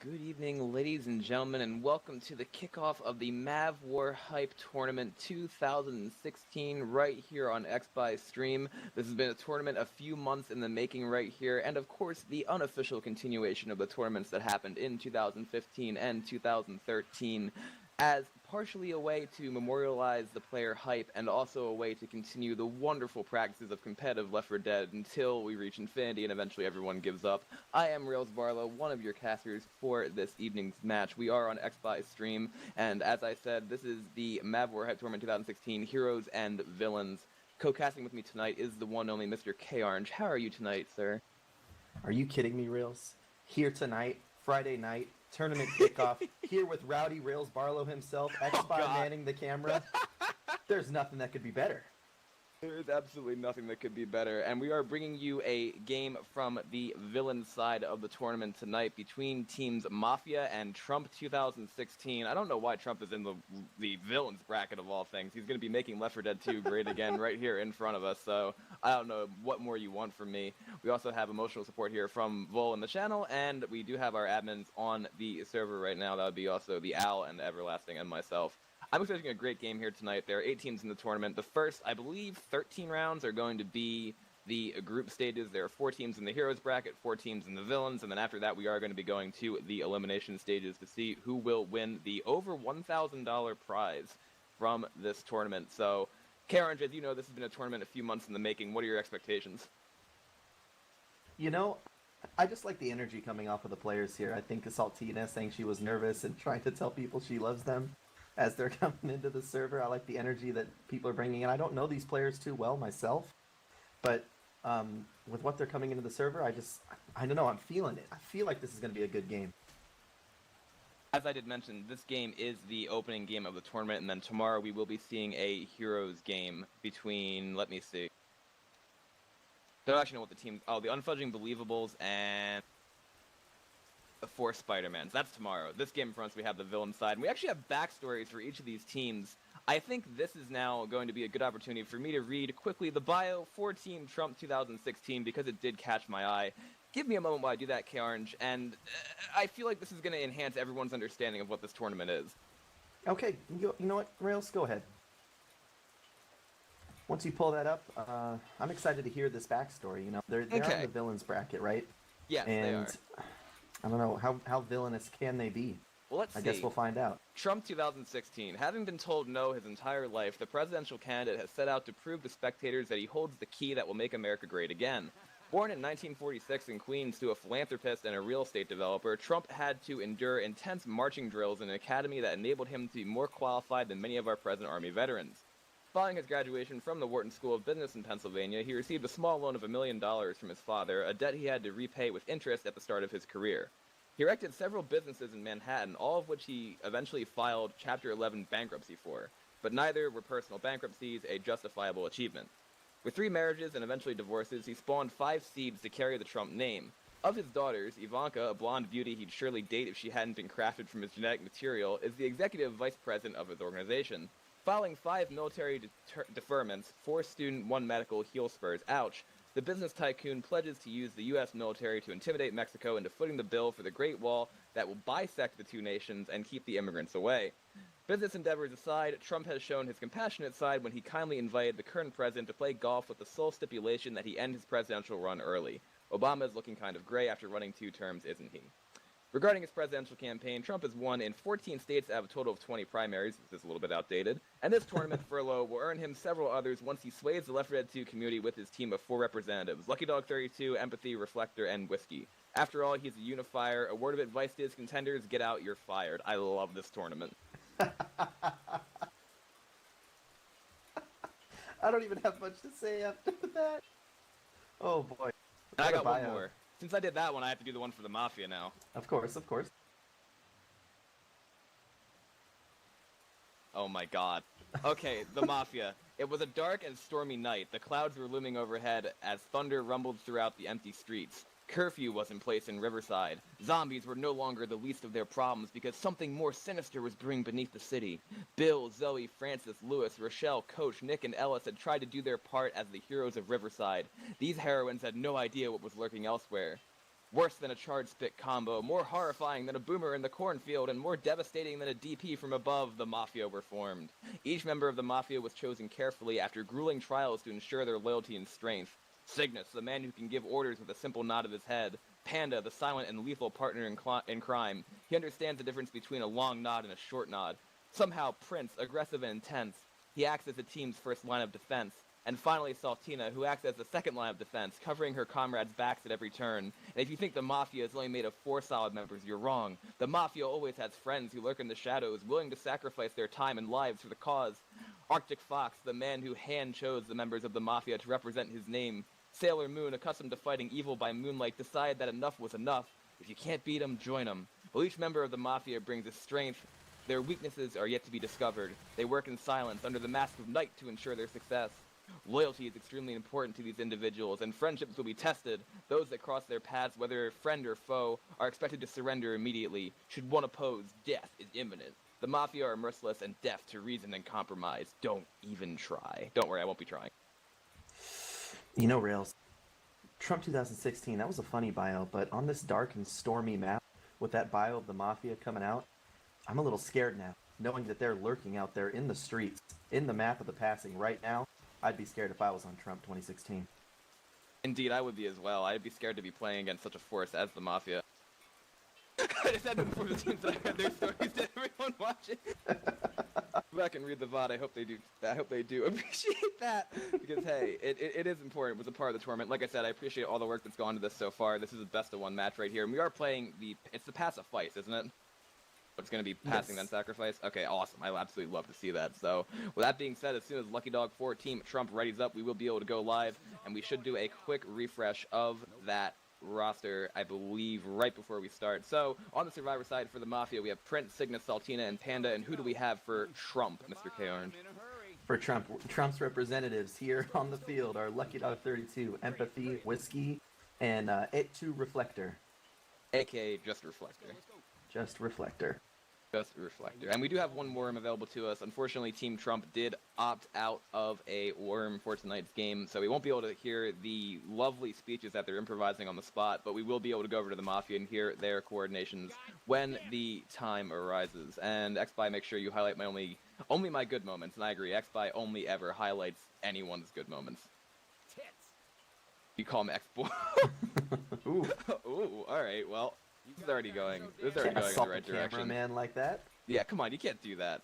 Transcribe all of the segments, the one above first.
Good evening, ladies and gentlemen, and welcome to the kickoff of the MavWar Hype Tournament 2016 right here on XBuy Stream. This has been a tournament a few months in the making right here, and of course the unofficial continuation of the tournaments that happened in 2015 and 2013 as partially a way to memorialize the player hype and also a way to continue the wonderful practices of competitive Left 4 Dead until we reach infinity and eventually everyone gives up. I am Barlow, one of your casters for this evening's match. We are on XBuy Stream, and as I said, this is the MavWar Hype Tournament 2016 Heroes and Villains. Co-casting with me tonight is the one only Mr. KOrange. How are you tonight, sir? Are you kidding me, Rails? Here tonight, Friday night, tournament kickoff, here with Rowdy Rails Barlow himself, XBuy manning the camera. There's nothing that could be better. There's absolutely nothing that could be better, and we are bringing you a game from the villain side of the tournament tonight between teams Mafia and Trump 2016. I don't know why Trump is in the villains bracket of all things. He's going to be making Left 4 Dead 2 great again right here in front of us, so I don't know what more you want from me. We also have emotional support here from Vol in the channel, and we do have our admins on the server right now. That would be also the Al and Everlasting and myself. I'm expecting a great game here tonight. There are 8 teams in the tournament. The first, I believe, 13 rounds are going to be the group stages. There are 4 teams in the heroes bracket, 4 teams in the villains, and then after that we are going to be going to the elimination stages to see who will win the over $1,000 prize from this tournament. So, KOrange, as you know, this has been a tournament a few months in the making. What are your expectations? You know, I just like the energy coming off of the players here. I think Saltina saying she was nervous and trying to tell people she loves them as they're coming into the server. I like the energy that people are bringing in. I don't know these players too well myself, but with what they're coming into the server, I don't know, I'm feeling it. I feel like this is going to be a good game. As I did mention, this game is the opening game of the tournament, and then tomorrow we will be seeing a heroes game between, let me see. I don't actually know what the teams, the Unfudging Believables and the 4 Spider-Mans. That's tomorrow. This game in front of us, we have the villain side. And we actually have backstories for each of these teams. I think this is now going to be a good opportunity for me to read quickly the bio for Team Trump 2016 because it did catch my eye. Give me a moment while I do that, KOrange, and I feel like this is going to enhance everyone's understanding of what this tournament is. Okay, you know what, Rails, go ahead. Once you pull that up, I'm excited to hear this backstory. You know, they're in the villains bracket, right? Yes, and they are. I don't know, how villainous can they be? Well, let's see. I guess we'll find out. Trump 2016. Having been told no his entire life, the presidential candidate has set out to prove to spectators that he holds the key that will make America great again. Born in 1946 in Queens to a philanthropist and a real estate developer, Trump had to endure intense marching drills in an academy that enabled him to be more qualified than many of our present Army veterans. Following his graduation from the Wharton School of Business in Pennsylvania, he received a small loan of $1 million from his father, a debt he had to repay with interest at the start of his career. He erected several businesses in Manhattan, all of which he eventually filed Chapter 11 bankruptcy for, but neither were personal bankruptcies a justifiable achievement. With 3 marriages and eventually divorces, he spawned 5 seeds to carry the Trump name. Of his daughters, Ivanka, a blonde beauty he'd surely date if she hadn't been crafted from his genetic material, is the executive vice president of his organization. Following 5 military deferments, 4 student, 1 medical heel spurs, ouch, the business tycoon pledges to use the U.S. military to intimidate Mexico into footing the bill for the Great Wall that will bisect the 2 nations and keep the immigrants away. Business endeavors aside, Trump has shown his compassionate side when he kindly invited the current president to play golf with the sole stipulation that he end his presidential run early. Obama is looking kind of gray after running 2 terms, isn't he? Regarding his presidential campaign, Trump has won in 14 states out of a total of 20 primaries, this is a little bit outdated, and this tournament furlough will earn him several others once he sways the Left 4 Dead 2 community with his team of 4 representatives, Lucky Dog 32, Empathy, Reflector, and Whiskey. After all, he's a unifier. A word of advice to his contenders, get out, you're fired. I love this tournament. I don't even have much to say after that. Oh boy. I got one more. Since I did that one, I have to do the one for the Mafia now. Of course, of course. Oh my god. Okay, the Mafia. It was a dark and stormy night. The clouds were looming overhead as thunder rumbled throughout the empty streets. Curfew was in place in Riverside. Zombies were no longer the least of their problems because something more sinister was brewing beneath the city. Bill, Zoe, Francis, Lewis, Rochelle, Coach, Nick, and Ellis had tried to do their part as the heroes of Riverside. These heroines had no idea what was lurking elsewhere. Worse than a charge spit combo, more horrifying than a boomer in the cornfield, and more devastating than a DP from above, the Mafia were formed. Each member of the Mafia was chosen carefully after grueling trials to ensure their loyalty and strength. Cygnus, the man who can give orders with a simple nod of his head. Panda, the silent and lethal partner in crime. He understands the difference between a long nod and a short nod. Somehow, Prince, aggressive and intense. He acts as the team's first line of defense. And finally, Saltina, who acts as the second line of defense, covering her comrades' backs at every turn. And if you think the Mafia is only made of 4 solid members, you're wrong. The Mafia always has friends who lurk in the shadows, willing to sacrifice their time and lives for the cause. Arctic Fox, the man who hand-chose the members of the Mafia to represent his name. Sailor Moon, accustomed to fighting evil by moonlight, decided that enough was enough. If you can't beat them, join them. Well, each member of the Mafia brings a strength. Their weaknesses are yet to be discovered. They work in silence, under the mask of night, to ensure their success. Loyalty is extremely important to these individuals, and friendships will be tested. Those that cross their paths, whether friend or foe, are expected to surrender immediately. Should one oppose, death is imminent. The Mafia are merciless and deaf to reason and compromise. Don't even try. Don't worry, I won't be trying. You know, Rails, Trump 2016, that was a funny bio, but on this dark and stormy map, with that bio of the Mafia coming out, I'm a little scared now, knowing that they're lurking out there in the streets, in the map of the passing right now. I'd be scared if I was on Trump 2016. Indeed, I would be as well. I'd be scared to be playing against such a force as the Mafia. I just had to inform the teams that I had their stories to everyone watching. Go back and read the VOD. I hope they do. I hope they do appreciate that, because hey, it is important. It was a part of the tournament. Like I said, I appreciate all the work that's gone into this so far. This is the best of 1 match right here, and we are playing it's the pass of Feist, isn't it? It's going to be passing, yes. Then sacrifice? Okay, awesome. I absolutely love to see that. So, with that being said, as soon as Lucky Dog 4 Team Trump readies up, we will be able to go live, and we should do a quick refresh of that roster, I believe, right before we start. So, on the Survivor side for the Mafia, we have Prince, Cygnus, Saltina, and Panda, and who do we have for Trump, Mr. KOrange? For Trump's representatives here on the field are Lucky Dog 32, Empathy, Whiskey, and It2 Reflector. A.K.A. Just Reflector. Just Reflector. Just Reflector. And we do have one worm available to us. Unfortunately, Team Trump did opt out of a worm for tonight's game, so we won't be able to hear the lovely speeches that they're improvising on the spot, but we will be able to go over to the Mafia and hear their coordinations when the time arises. And XBy, make sure you highlight my only my good moments, and I agree, XBy only ever highlights anyone's good moments. You call him X-Boy. Ooh. Ooh, alright, well, this is already going in the right direction. Cameraman like that? Yeah, come on, you can't do that.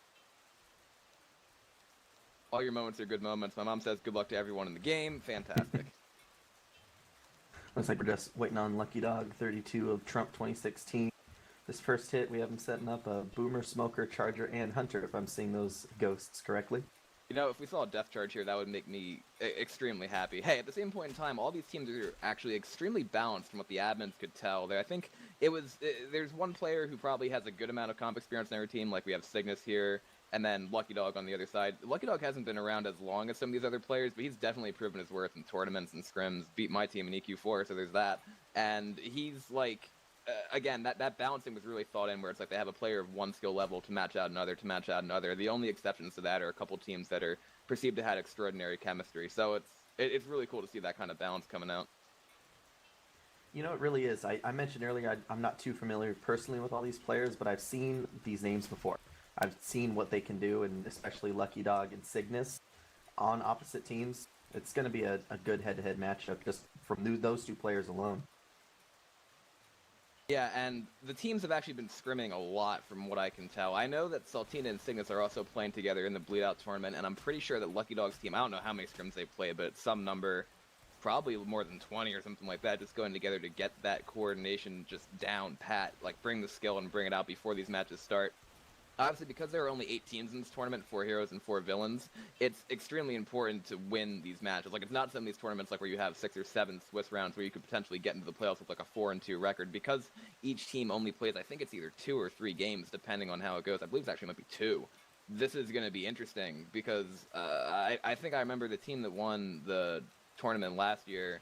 All your moments are good moments. My mom says good luck to everyone in the game. Fantastic. Looks like we're just waiting on Lucky Dog 32 of Trump 2016. This first hit, we have him setting up a Boomer, Smoker, Charger, and Hunter, if I'm seeing those ghosts correctly. You know, if we saw a death charge here, that would make me extremely happy. Hey, at the same point in time, all these teams are actually extremely balanced from what the admins could tell. I think there's one player who probably has a good amount of comp experience in every team, like we have Cygnus here, and then Lucky Dog on the other side. Lucky Dog hasn't been around as long as some of these other players, but he's definitely proven his worth in tournaments and scrims, beat my team in EQ4, so there's that. And he's like, again, that balancing was really thought in, where it's like they have a player of one skill level to match out another, to match out another. The only exceptions to that are a couple teams that are perceived to have extraordinary chemistry. So it's really cool to see that kind of balance coming out. You know, it really is. I mentioned earlier I'm not too familiar personally with all these players, but I've seen these names before. I've seen what they can do, and especially Lucky Dog and Cygnus on opposite teams. It's going to be a good head-to-head matchup just from those 2 players alone. Yeah, and the teams have actually been scrimming a lot from what I can tell. I know that Saltina and Cygnus are also playing together in the Bleed Out tournament, and I'm pretty sure that Lucky Dog's team, I don't know how many scrims they play, but it's some number, probably more than 20 or something like that, just going together to get that coordination just down pat, like bring the skill and bring it out before these matches start. Obviously, because there are only 8 teams in this tournament, 4 heroes and 4 villains, it's extremely important to win these matches. Like, it's not some of these tournaments like where you have 6 or 7 Swiss rounds where you could potentially get into the playoffs with like a 4-2 record. Because each team only plays, I think it's either 2 or 3 games, depending on how it goes. I believe it actually might be 2. This is going to be interesting because I think I remember the team that won the tournament last year.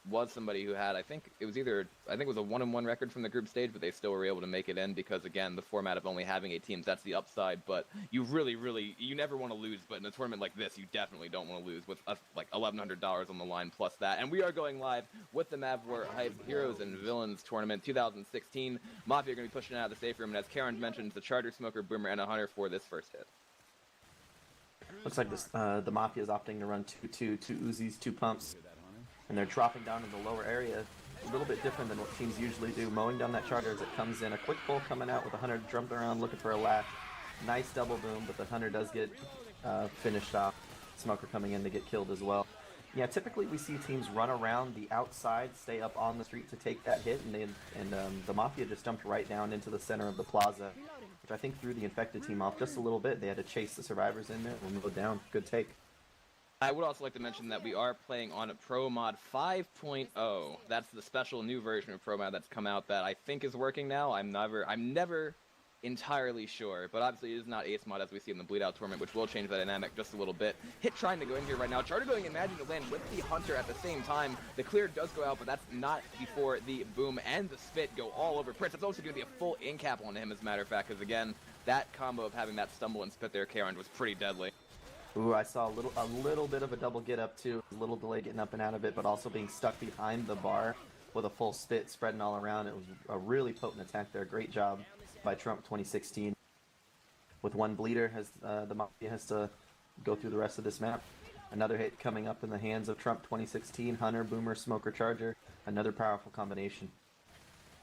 was somebody who had, I think it was a 1-1 record from the group stage, but they still were able to make it in because, again, the format of only having 8 teams, that's the upside. But you you never want to lose, but in a tournament like this, you definitely don't want to lose with like $1,100 on the line plus that. And we are going live with the MavWar Hype Heroes and Villains Tournament 2016. Mafia are going to be pushing out of the safe room, and as KOrange mentioned, the Charger, Smoker, Boomer, and a Hunter for this first hit. Looks like the Mafia is opting to run 2 Uzis, 2 pumps, and they're dropping down in the lower area. A little bit different than what teams usually do, mowing down that Charger as it comes in. A quick pull coming out with the Hunter drummed around looking for a lash. Nice double boom, but the Hunter does get finished off. Smoker coming in to get killed as well. Yeah, typically we see teams run around the outside, stay up on the street to take that hit, and the Mafia just jumped right down into the center of the plaza, which I think threw the infected team off just a little bit. They had to chase the survivors in there and move down. Good take. I would also like to mention that we are playing on Pro Mod 5.0. That's the special new version of Pro Mod that's come out that I think is working now. I'm never entirely sure, but obviously it is not Ace Mod as we see in the Bleed Out tournament, which will change the dynamic just a little bit. Hit trying to go in here right now. Charter going in, managing to land with the Hunter at the same time. The clear does go out, but that's not before the boom and the spit go all over Prince. It's also going to be a full in cap on him, as a matter of fact, because again, that combo of having that stumble and spit there, KOrange, was pretty deadly. Ooh, I saw a little bit of a double get up too. A little delay getting up and out of it, but also being stuck behind the bar with a full spit spreading all around. It was a really potent attack there. Great job by Trump 2016. With one bleeder, as the Mafia has to go through the rest of this map. Another hit coming up in the hands of Trump 2016. Hunter, Boomer, Smoker, Charger. Another powerful combination.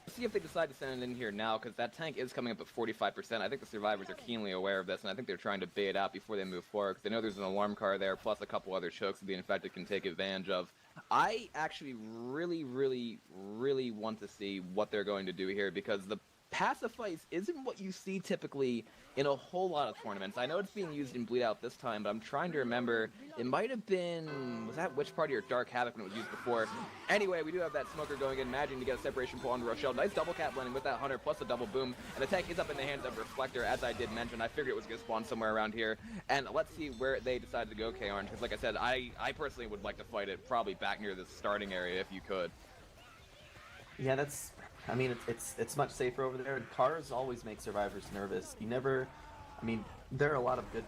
Let's see if they decide to send it in here now, because that tank is coming up at 45%. I think the survivors are keenly aware of this, and I think they're trying to bait it out before they move forward, because they know there's an alarm car there, plus a couple other chokes that the infected can take advantage of. I actually really want to see what they're going to do here, because the Pacifice isn't what you see typically in a whole lot of tournaments. I know it's being used in Bleed Out this time, but I'm trying to remember. It might have been, was that Witch Party or Dark Havoc when it was used before? Anyway, we do have that Smoker going in, managing to get a separation pull onto Rochelle. Nice double cap landing with that Hunter, plus a double boom. And the tank is up in the hands of Reflector, as I did mention. I figured it was going to spawn somewhere around here. And let's see where they decide to go, KOrange, because like I said, I personally would like to fight it probably back near the starting area if you could. Yeah, that's... I mean, it's much safer over there. Cars always make survivors nervous. You never... I mean, there are a lot of good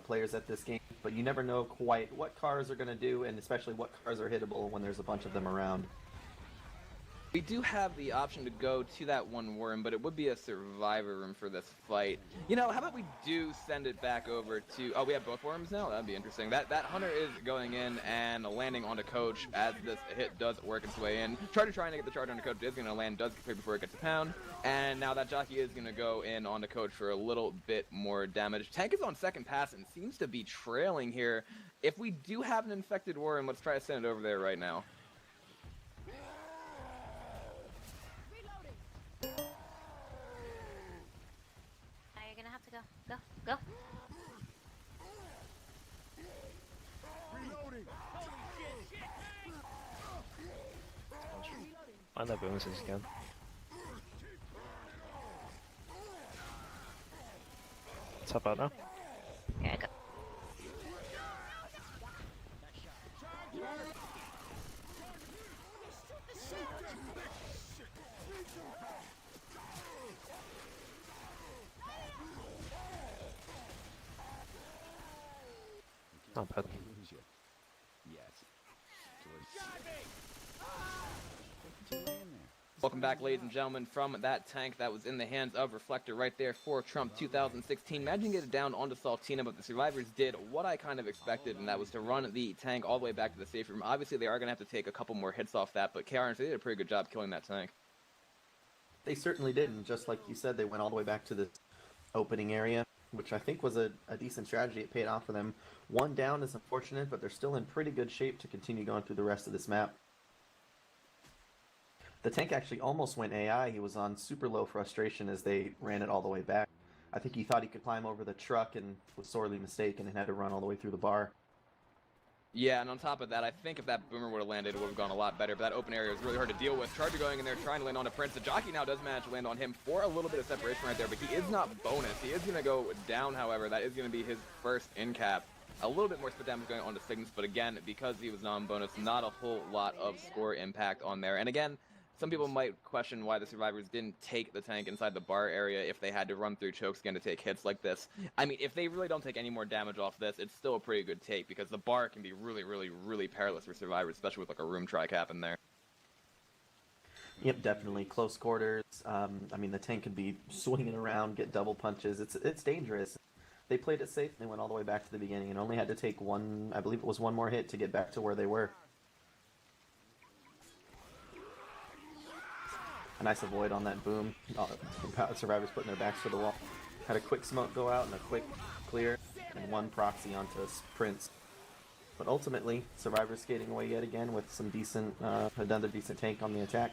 players at this game, but you never know quite what cars are going to do, and especially what cars are hittable when there's a bunch of them around. We do have the option to go to that one worm, but it would be a survivor room for this fight. You know, how about we do send it back over to... Oh, we have both worms now? That'd be interesting. That Hunter is going in and landing onto Coach as this hit does work its way in. Charger trying to get the charge onto Coach is going to land, does get cleared before it gets a pound. And now that jockey is going to go in onto Coach for a little bit more damage. Tank is on second pass and seems to be trailing here. If we do have an infected worm, let's try to send it over there right now. Go. Find that boom since you can. Top out now. Yeah, go. Not bad. Welcome back, ladies and gentlemen, from that tank that was in the hands of Reflector right there for Trump 2016. Managing to get it down onto Saltina, but the survivors did what I kind of expected, and that was to run the tank all the way back to the safe room. Obviously, they are going to have to take a couple more hits off that, but KOrange, they did a pretty good job killing that tank. They certainly did, and just like you said, they went all the way back to this opening area, which I think was a decent strategy. It paid off for them. One down is unfortunate, but they're still in pretty good shape to continue going through the rest of this map. The tank actually almost went AI. He was on super low frustration as they ran it all the way back. I think he thought he could climb over the truck and was sorely mistaken and had to run all the way through the bar. Yeah, and on top of that, I think if that boomer would have landed, it would have gone a lot better, but that open area was really hard to deal with. Charger going in there, trying to land on a Prince. The jockey now does manage to land on him for a little bit of separation right there, but he is not bonus. He is going to go down, however. That is going to be his first in cap. A little bit more split damage going on to Cygnus, but again, because he was non-bonus, not a whole lot of score impact on there. And again, some people might question why the survivors didn't take the tank inside the bar area if they had to run through chokes again to take hits like this. I mean, if they really don't take any more damage off this, it's still a pretty good take, because the bar can be really, really, really perilous for survivors, especially with like a room tri-cap in there. Yep, definitely. Close quarters. I mean, the tank could be swinging around, get double punches. It's dangerous. They played it safe. They went all the way back to the beginning and only had to take one, I believe it was one more hit to get back to where they were. A nice avoid on that boom. Survivors putting their backs to the wall. Had a quick smoke go out and a quick clear, and one proxy onto Prince. But ultimately, Survivors skating away yet again with some decent, another decent tank on the attack.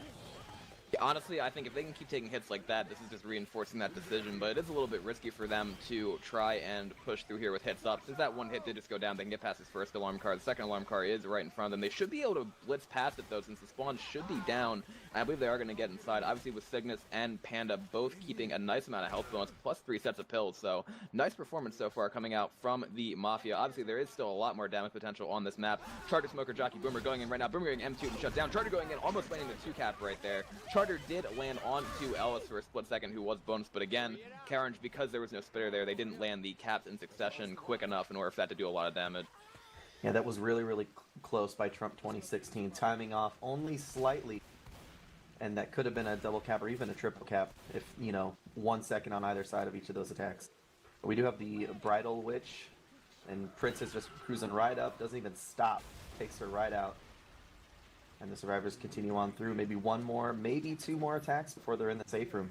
Yeah, honestly, I think if they can keep taking hits like that, this is just reinforcing that decision, but it is a little bit risky for them to try and push through here with hits up. Since that one hit did just go down, they can get past his first alarm car. The second alarm car is right in front of them. They should be able to blitz past it, though, since the spawn should be down. And I believe they are going to get inside. Obviously, with Cygnus and Panda both keeping a nice amount of health bonus, plus 3 sets of pills, so nice performance so far coming out from the Mafia. Obviously, there is still a lot more damage potential on this map. Charter, Smoker, Jockey, Boomer going in right now. Boomer getting M2 and shut down. Charter going in, almost landing the 2-cap right there. Charter did land onto Ellis for a split second, who was bonus, but again, KOrange, because there was no spitter there, they didn't land the caps in succession quick enough in order for that to do a lot of damage. Yeah, that was really, really close by Trump 2016, timing off only slightly. And that could have been a double cap or even a triple cap if, 1 second on either side of each of those attacks. But we do have the Bridal Witch, and Prince is just cruising right up, doesn't even stop, takes her right out. And the survivors continue on through, maybe one more, maybe 2 more attacks before they're in the safe room.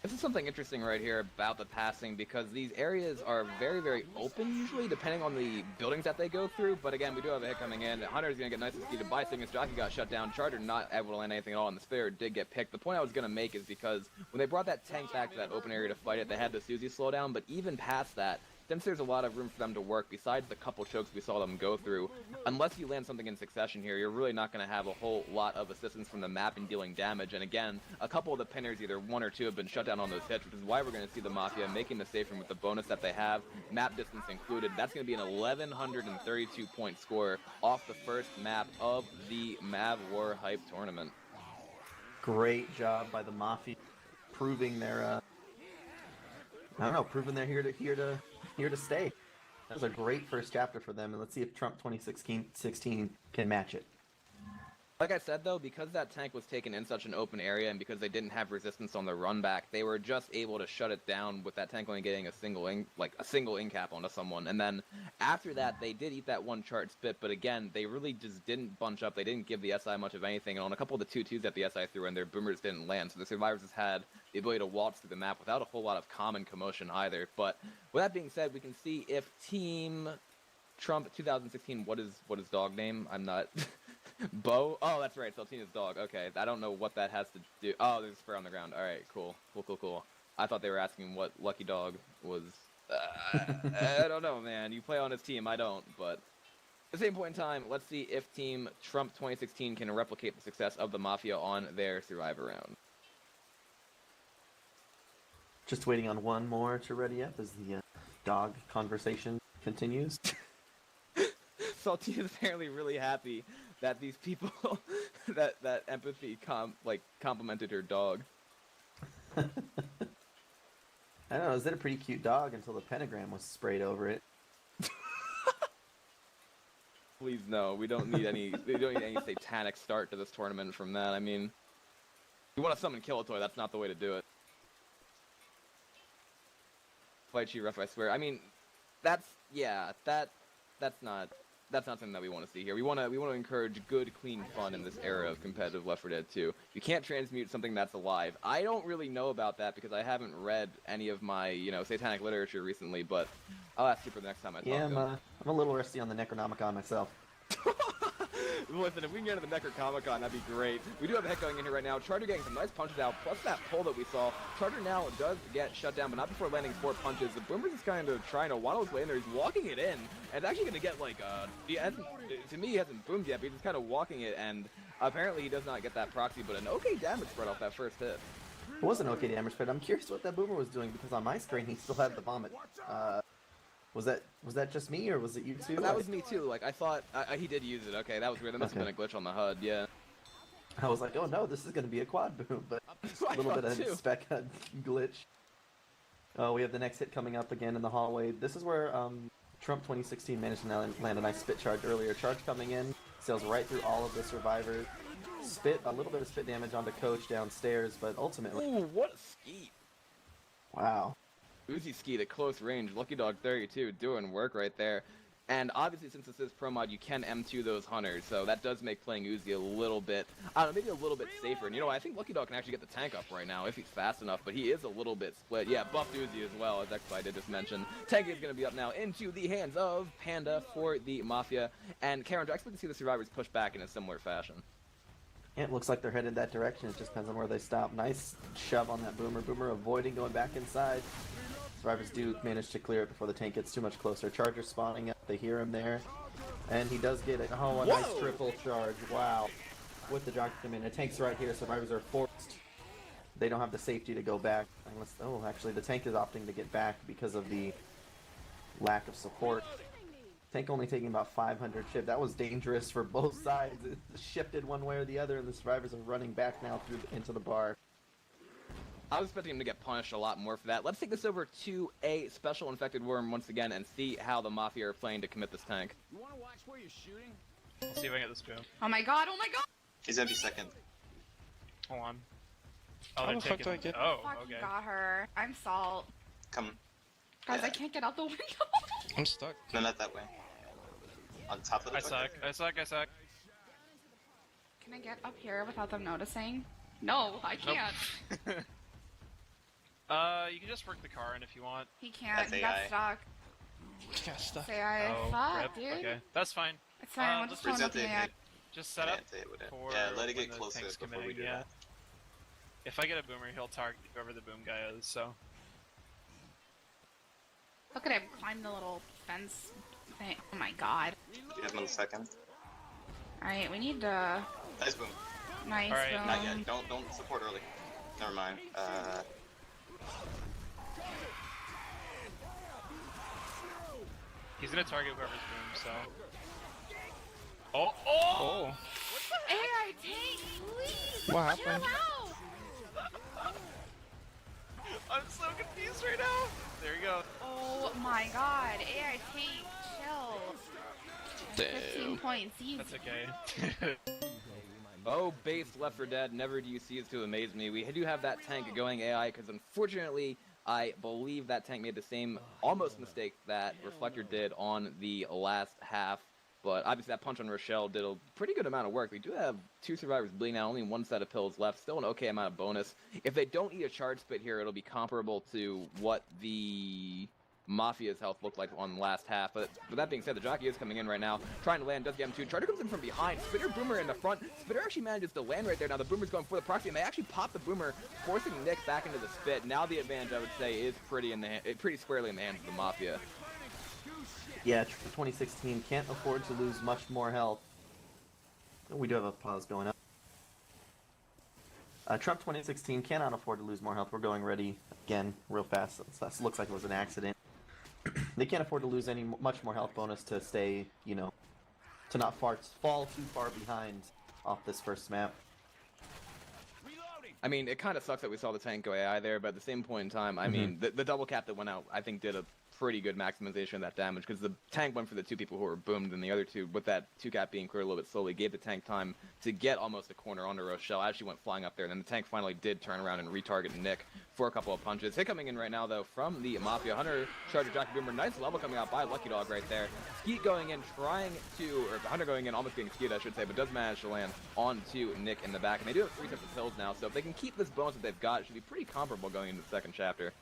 This is something interesting right here about the passing, because these areas are very, very open usually, depending on the buildings that they go through. But again, we do have a hit coming in. Hunter's going to get nice and speeded by Cygnus. Jockey got shut down. Charter not able to land anything at all, and the Spitter did get picked. The point I was going to make is because when they brought that tank back to that open area to fight it, they had the Susie slow down, but even past that, since there's a lot of room for them to work, besides the couple chokes we saw them go through, unless you land something in succession here, you're really not going to have a whole lot of assistance from the map in dealing damage. And again, a couple of the pinners, either 1 or 2, have been shut down on those hits, which is why we're going to see the Mafia making the safe room with the bonus that they have, map distance included. That's going to be an 1,132-point score off the first map of the MavWar Hype tournament. Great job by the Mafia, proving their, proving they're here to stay. That was a great first chapter for them, and let's see if Trump 2016 can match it. Like I said, though, because that tank was taken in such an open area and because they didn't have resistance on the run back, they were just able to shut it down with that tank only getting a single in cap onto someone. And then after that, they did eat that one chart spit, but again, they really just didn't bunch up. They didn't give the SI much of anything, and on a couple of the 2-2s that the SI threw in, their boomers didn't land. So the survivors just had the ability to waltz through the map without a whole lot of common commotion either. But with that being said, we can see if Team Trump 2016, what is dog name? I'm not... Bo? Oh, that's right, Saltina's dog. Okay, I don't know what that has to do. Oh, there's a spur on the ground. Alright, cool. I thought they were asking what Lucky Dog was. I don't know, man. You play on his team, I don't. But at the same point in time, let's see if Team Trump 2016 can replicate the success of the Mafia on their Survivor round. Just waiting on one more to ready up as the dog conversation continues. Salty is apparently really happy that these people, that empathy complimented her dog. I don't know, is it a pretty cute dog until the pentagram was sprayed over it? Please no, we don't need any satanic start to this tournament from that. I mean, you want to summon Kill-A-Toy, that's not the way to do it. Fight you rough, I swear. I mean, that's not something that we want to see here. We want to encourage good, clean fun in this era of competitive Left 4 Dead 2. You can't transmute something that's alive. I don't really know about that because I haven't read any of my, satanic literature recently, but I'll ask you for the next time I talk. Yeah, I'm a little rusty on the Necronomicon myself. Listen, if we can get into the Necronomicon, that'd be great. We do have a hit going in here right now. Charter getting some nice punches out, plus that pull that we saw. Charter now does get shut down, but not before landing 4 punches. The Boomer's is kind of trying to waddle his way in there. He's walking it in, and it's actually going to get, to me, he hasn't boomed yet, but he's just kind of walking it, and apparently he does not get that proxy, but an okay damage spread off that first hit. It was an okay damage spread. I'm curious what that Boomer was doing, because on my screen he still had the vomit Was that just me, or was it you too? That was me too. Like I thought he did use it. Okay, that was weird. That must have been a glitch on the HUD. Yeah. I was like, oh no, this is going to be a quad boom, but a little bit of spec HUD glitch. Oh, we have the next hit coming up again in the hallway. This is where Trump 2016 managed to land a nice spit charge earlier. Charge coming in, sails right through all of the survivors. Spit, a little bit of spit damage onto Coach downstairs, but ultimately... Ooh, what a skeet. Wow. Uzi skeet at close range. Lucky Dog 32 doing work right there. And obviously, since this is Pro Mod, you can M2 those hunters, so that does make playing Uzi a little bit, I don't know, maybe a little bit safer. And you know, I think Lucky Dog can actually get the tank up right now if he's fast enough, but he is a little bit split. Yeah, buffed Uzi as well, as XY did just mention. Tank is going to be up now into the hands of Panda for the Mafia. And KOrange, I expect to see the survivors push back in a similar fashion. Yeah, it looks like they're headed that direction. It just depends on where they stop. Nice shove on that Boomer. Boomer avoiding going back inside. Survivors do manage to clear it before the tank gets too much closer. Charger spawning up. They hear him there. And he does get it. Oh, a nice triple charge. Wow. With the jockey come in. The tank's right here. Survivors are forced. They don't have the safety to go back. Unless, oh, actually, the tank is opting to get back because of the lack of support. Tank only taking about 500 chip. That was dangerous for both sides. It shifted one way or the other, and the survivors are running back now into the bar. I was expecting him to get punished a lot more for that. Let's take this over to a special infected worm once again and see how the Mafia are playing to commit this tank. You want to watch where you're shooting? I'll see if I get this boom. Oh my god, oh my god! He's gonna be second. Hold on. How they're the fuck taking... do I get? Oh, Fucking okay. got her. I'm Salt. Come. Guys, Yeah. I can't get out the window. I'm stuck. No, not that way. On top of the I suck. Can I get up here without them noticing? No, I can't. You can just work the car in if you want. He can't. That's He got AI. stuck. Yeah, stuck. Say I fuck, rip. dude. Okay, that's fine. It's fine. We'll let's just phone present with it. the AI. Just set up for Yeah, let it when get the closer tank's before we committing, do yeah. that. If I get a boomer, he'll target whoever the boom guy is, so... Look at him climb the little fence thing. Oh my god. You have him on the second. Alright, we need to... Nice boom. Nice Alright. boom. Not yet. Don't support early. Never mind. He's gonna target whoever's boom, so... Oh! AI tank, please! What Chill happened? out! I'm so confused right now! There you go. Oh my god, AI tank, chill. 15 Damn. points, easy. That's okay. Oh, base Left 4 Dead, never do you cease to amaze me. We do have that tank going AI, because unfortunately, I believe that tank made the same almost mistake that Reflector did on the last half. But obviously that punch on Rochelle did a pretty good amount of work. We do have 2 survivors bleeding out, only 1 set of pills left, still an okay amount of bonus. If they don't eat a charge spit here, it'll be comparable to what the Mafia's health looked like on the last half. But with that being said, the jockey is coming in right now, trying to land, does get M2. Charger comes in from behind, Spitter Boomer in the front. Spitter actually manages to land right there. Now the Boomer's going for the proxy, and they actually pop the Boomer, forcing Nick back into the spit. Now the advantage, I would say, is pretty squarely in the hands of the Mafia. Yeah, 2016 can't afford to lose much more health. We do have a pause going up. Trump 2016 cannot afford to lose more health. We're going ready again real fast. That looks like it was an accident. They can't afford to lose much more health bonus to stay, you know, to not fall too far behind off this first map. I mean, it kind of sucks that we saw the tank go AI there, but at the same point in time, I mean, the double cap that went out, I think, did a pretty good maximization of that damage, because the tank went for the 2 people who were boomed, and the other 2, with that 2 cap being cleared a little bit slowly, gave the tank time to get almost a corner onto Rochelle as she went flying up there, and then the tank finally did turn around and retarget Nick for a couple of punches. Hit coming in right now, though, from the Mafia. Hunter, Charger, Jockey Boomer, nice level coming out by Lucky Dog right there. Skeet going in, trying to, or Hunter going in, almost getting skeet, I should say, but does manage to land onto Nick in the back, and they do have 3 sets of pills now, so if they can keep this bonus that they've got, it should be pretty comparable going into the second chapter.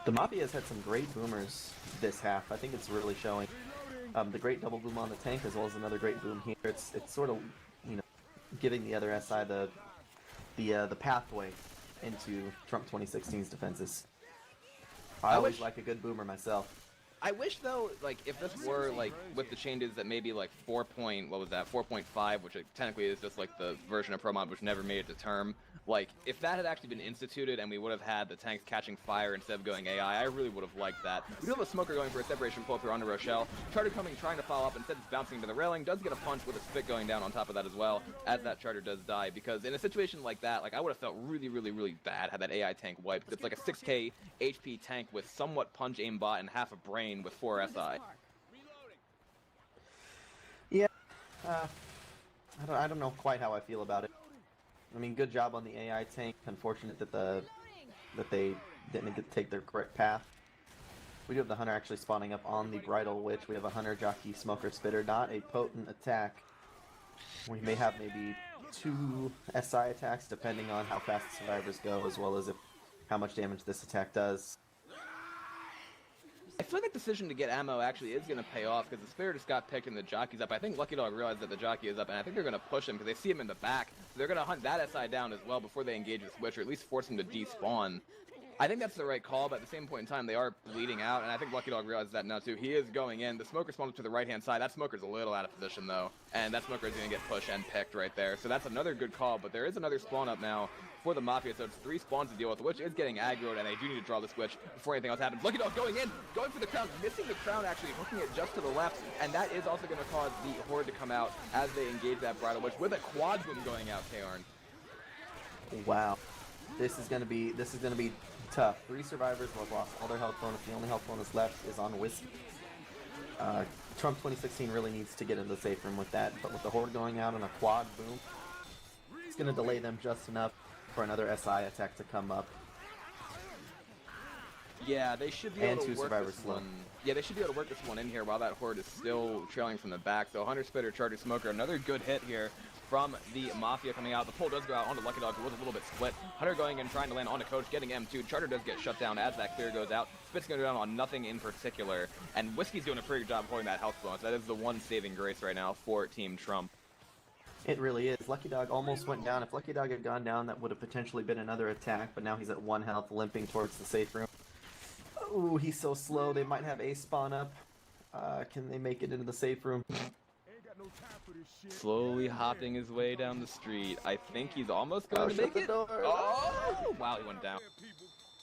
The Mafia has had some great boomers this half. I think it's really showing. The great double boom on the tank, as well as another great boom here. It's sort of, you know, giving the other SI the pathway into Trump 2016's defenses. I always like a good boomer myself. I wish though, like, if this were like with the changes that maybe like 4.5, which technically is just like the version of Pro Mod which never made it to term. Like, if that had actually been instituted and we would have had the tanks catching fire instead of going AI, I really would have liked that. We do have a Smoker going for a separation pull through onto Rochelle. Charter coming, trying to follow up, instead it's bouncing to the railing. Does get a punch with a spit going down on top of that as well, as that Charter does die. Because in a situation like that, like, I would have felt really, really, really bad had that AI tank wiped. It's like a 6k HP tank with somewhat punch aimbot and half a brain with 4 SI. Yeah, I don't know quite how I feel about it. I mean, good job on the AI tank. Unfortunate that they didn't take their correct path. We do have the Hunter actually spawning up on the Bridal Witch. We have a Hunter, Jockey, Smoker, Spitter. Not a potent attack. We may have maybe 2 SI attacks depending on how fast the survivors go, as well as how much damage this attack does. I feel like the decision to get ammo actually is going to pay off because the Spirit just got picked and the Jockey's up. I think Lucky Dog realized that the Jockey is up, and I think they're going to push him because they see him in the back. So they're going to hunt that SI down as well before they engage the Switch, or at least force him to despawn. I think that's the right call, but at the same point in time, they are bleeding out, and I think Lucky Dog realizes that now too. He is going in. The Smoker spawns up to the right-hand side. That Smoker's a little out of position, though, and that Smoker is going to get pushed and picked right there. So that's another good call, but there is another spawn up now for the Mafia, so it's 3 spawns to deal with, which is getting aggroed, and they do need to draw the Switch before anything else happens. Lucky Dog going in, going for the crown, missing the crown, actually hooking it just to the left, and that is also going to cause the Horde to come out as they engage that Bridal Witch with a quad boom going out, KOrange. Wow, this is gonna be tough. 3 survivors who have lost all their health bonus. The only health bonus left is on Whiskey. Trump 2016 really needs to get into the safe room with that, but with the Horde going out on a quad boom, it's gonna delay them just enough for another SI attack to come up. Yeah, they should be And able to 2 work survivors this slow. one. Yeah, they should be able to work this one in here while that Horde is still trailing from the back. So Hunter, Spitter, Charter, Smoker, another good hit here from the Mafia coming out. The pull does go out onto Lucky Dog, who was a little bit split. Hunter going in, trying to land onto Coach, getting M2. Charter does get shut down as that clear goes out. Spit's going to go down on nothing in particular. And Whiskey's doing a pretty good job holding that health bonus. That is the one saving grace right now for Team Trump. It really is. Lucky Dog almost went down. If Lucky Dog had gone down, that would have potentially been another attack, but now he's at 1 health, limping towards the safe room. Ooh, he's so slow. They might have a spawn up. Can they make it into the safe room? Slowly hopping his way down the street. I think he's almost going to make it. Oh, wow, he went down.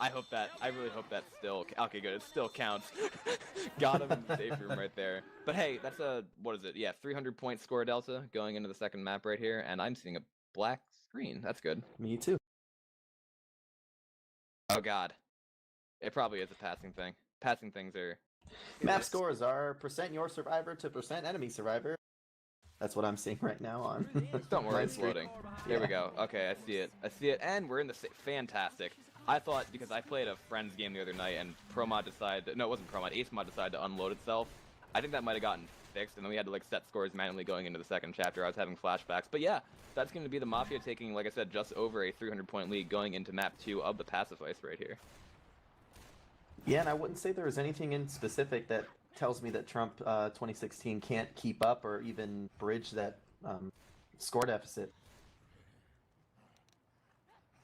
I really hope that still, okay, good, it still counts. Got him in the safe room right there. But hey, that's a, what is it? Yeah, 300-point score delta going into the second map right here, and I'm seeing a black screen. That's good. Me too. Oh god. It probably is a passing thing. Passing things are... Map scores are % your survivor to % enemy survivor. That's what I'm seeing right now on. Don't worry, my it's screen. loading. There we go. Okay, I see it. I see it, and we're in the fantastic. I thought, because I played a friend's game the other night, and ProMod decided, no, it wasn't ProMod, AceMod decided to unload itself. I think that might have gotten fixed, and then we had to like set scores manually going into the second chapter. I was having flashbacks, but yeah, that's going to be the Mafia taking, like I said, just over a 300-point lead going into map 2 of the Pacifist right here. Yeah, and I wouldn't say there was anything in specific that tells me that Trump 2016 can't keep up or even bridge that score deficit.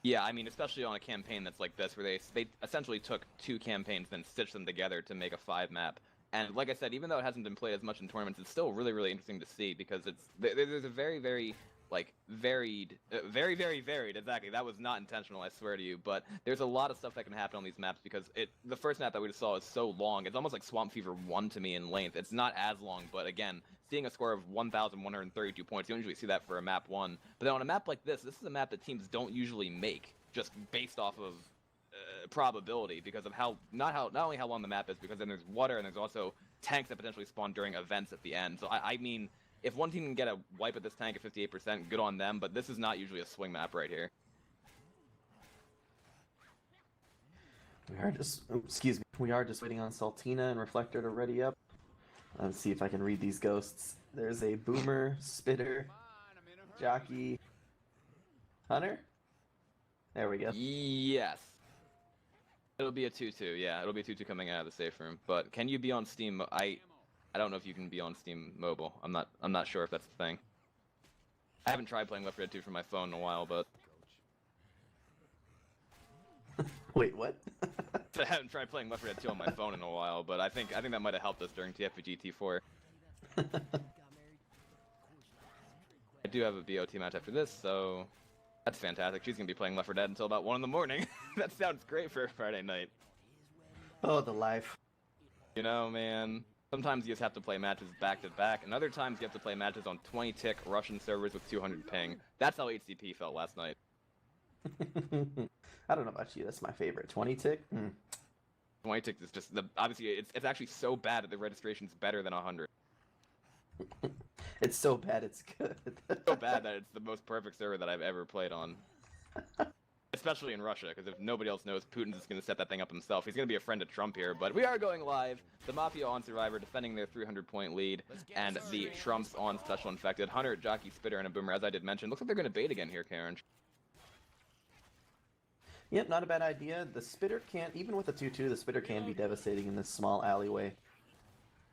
Yeah, I mean, especially on a campaign that's like this, where they essentially took 2 campaigns, then stitched them together to make a 5 map. And like I said, even though it hasn't been played as much in tournaments, it's still really, really interesting to see because there's a very, very like varied, very varied. Exactly, that was not intentional, I swear to you. But there's a lot of stuff that can happen on these maps because the first map that we just saw is so long. It's almost like Swamp Fever 1 to me in length. It's not as long, but again, seeing a score of 1,132 points, you don't usually see that for a map 1. But then on a map like this is a map that teams don't usually make, just based off of probability because of not only how long the map is, because then there's water and there's also tanks that potentially spawn during events at the end. So I mean, if one team can get a wipe at this tank at 58%, good on them, but this is not usually a swing map right here. We are just waiting on Saltina and Reflector to ready up. Let's see if I can read these ghosts. There's a Boomer, Spitter, Jockey, Hunter. There we go. Yes. It'll be a 2-2, yeah. It'll be a 2-2 coming out of the safe room. But can you be on Steam? I don't know if you can be on Steam Mobile. I'm not sure if that's a thing. I haven't tried playing Left 4 Dead 2 from my phone in a while, but Wait, what? I haven't tried playing Left 4 Dead 2 on my phone in a while, but I think that might have helped us during TFG T4. I do have a BOT match after this, so that's fantastic. She's gonna be playing Left 4 Dead until about 1 in the morning. That sounds great for a Friday night. Oh, the life. You know, man. Sometimes you just have to play matches back to back, and other times you have to play matches on 20-tick Russian servers with 200 ping. That's how HCP felt last night. I don't know about you, that's my favorite. 20 tick? 20-tick is just obviously it's actually so bad that the registration's better than 100. It's so bad it's good. So bad that it's the most perfect server that I've ever played on. Especially in Russia, because if nobody else knows, Putin's just going to set that thing up himself. He's going to be a friend of Trump here, but we are going live. The Mafia on Survivor defending their 300-point lead, and the Trumps on Special Infected. Hunter, Jockey, Spitter, and a Boomer, as I did mention. Looks like they're going to bait again here, KOrange. Yep, not a bad idea. The Spitter can't, even with a 2-2, the Spitter can be devastating in this small alleyway.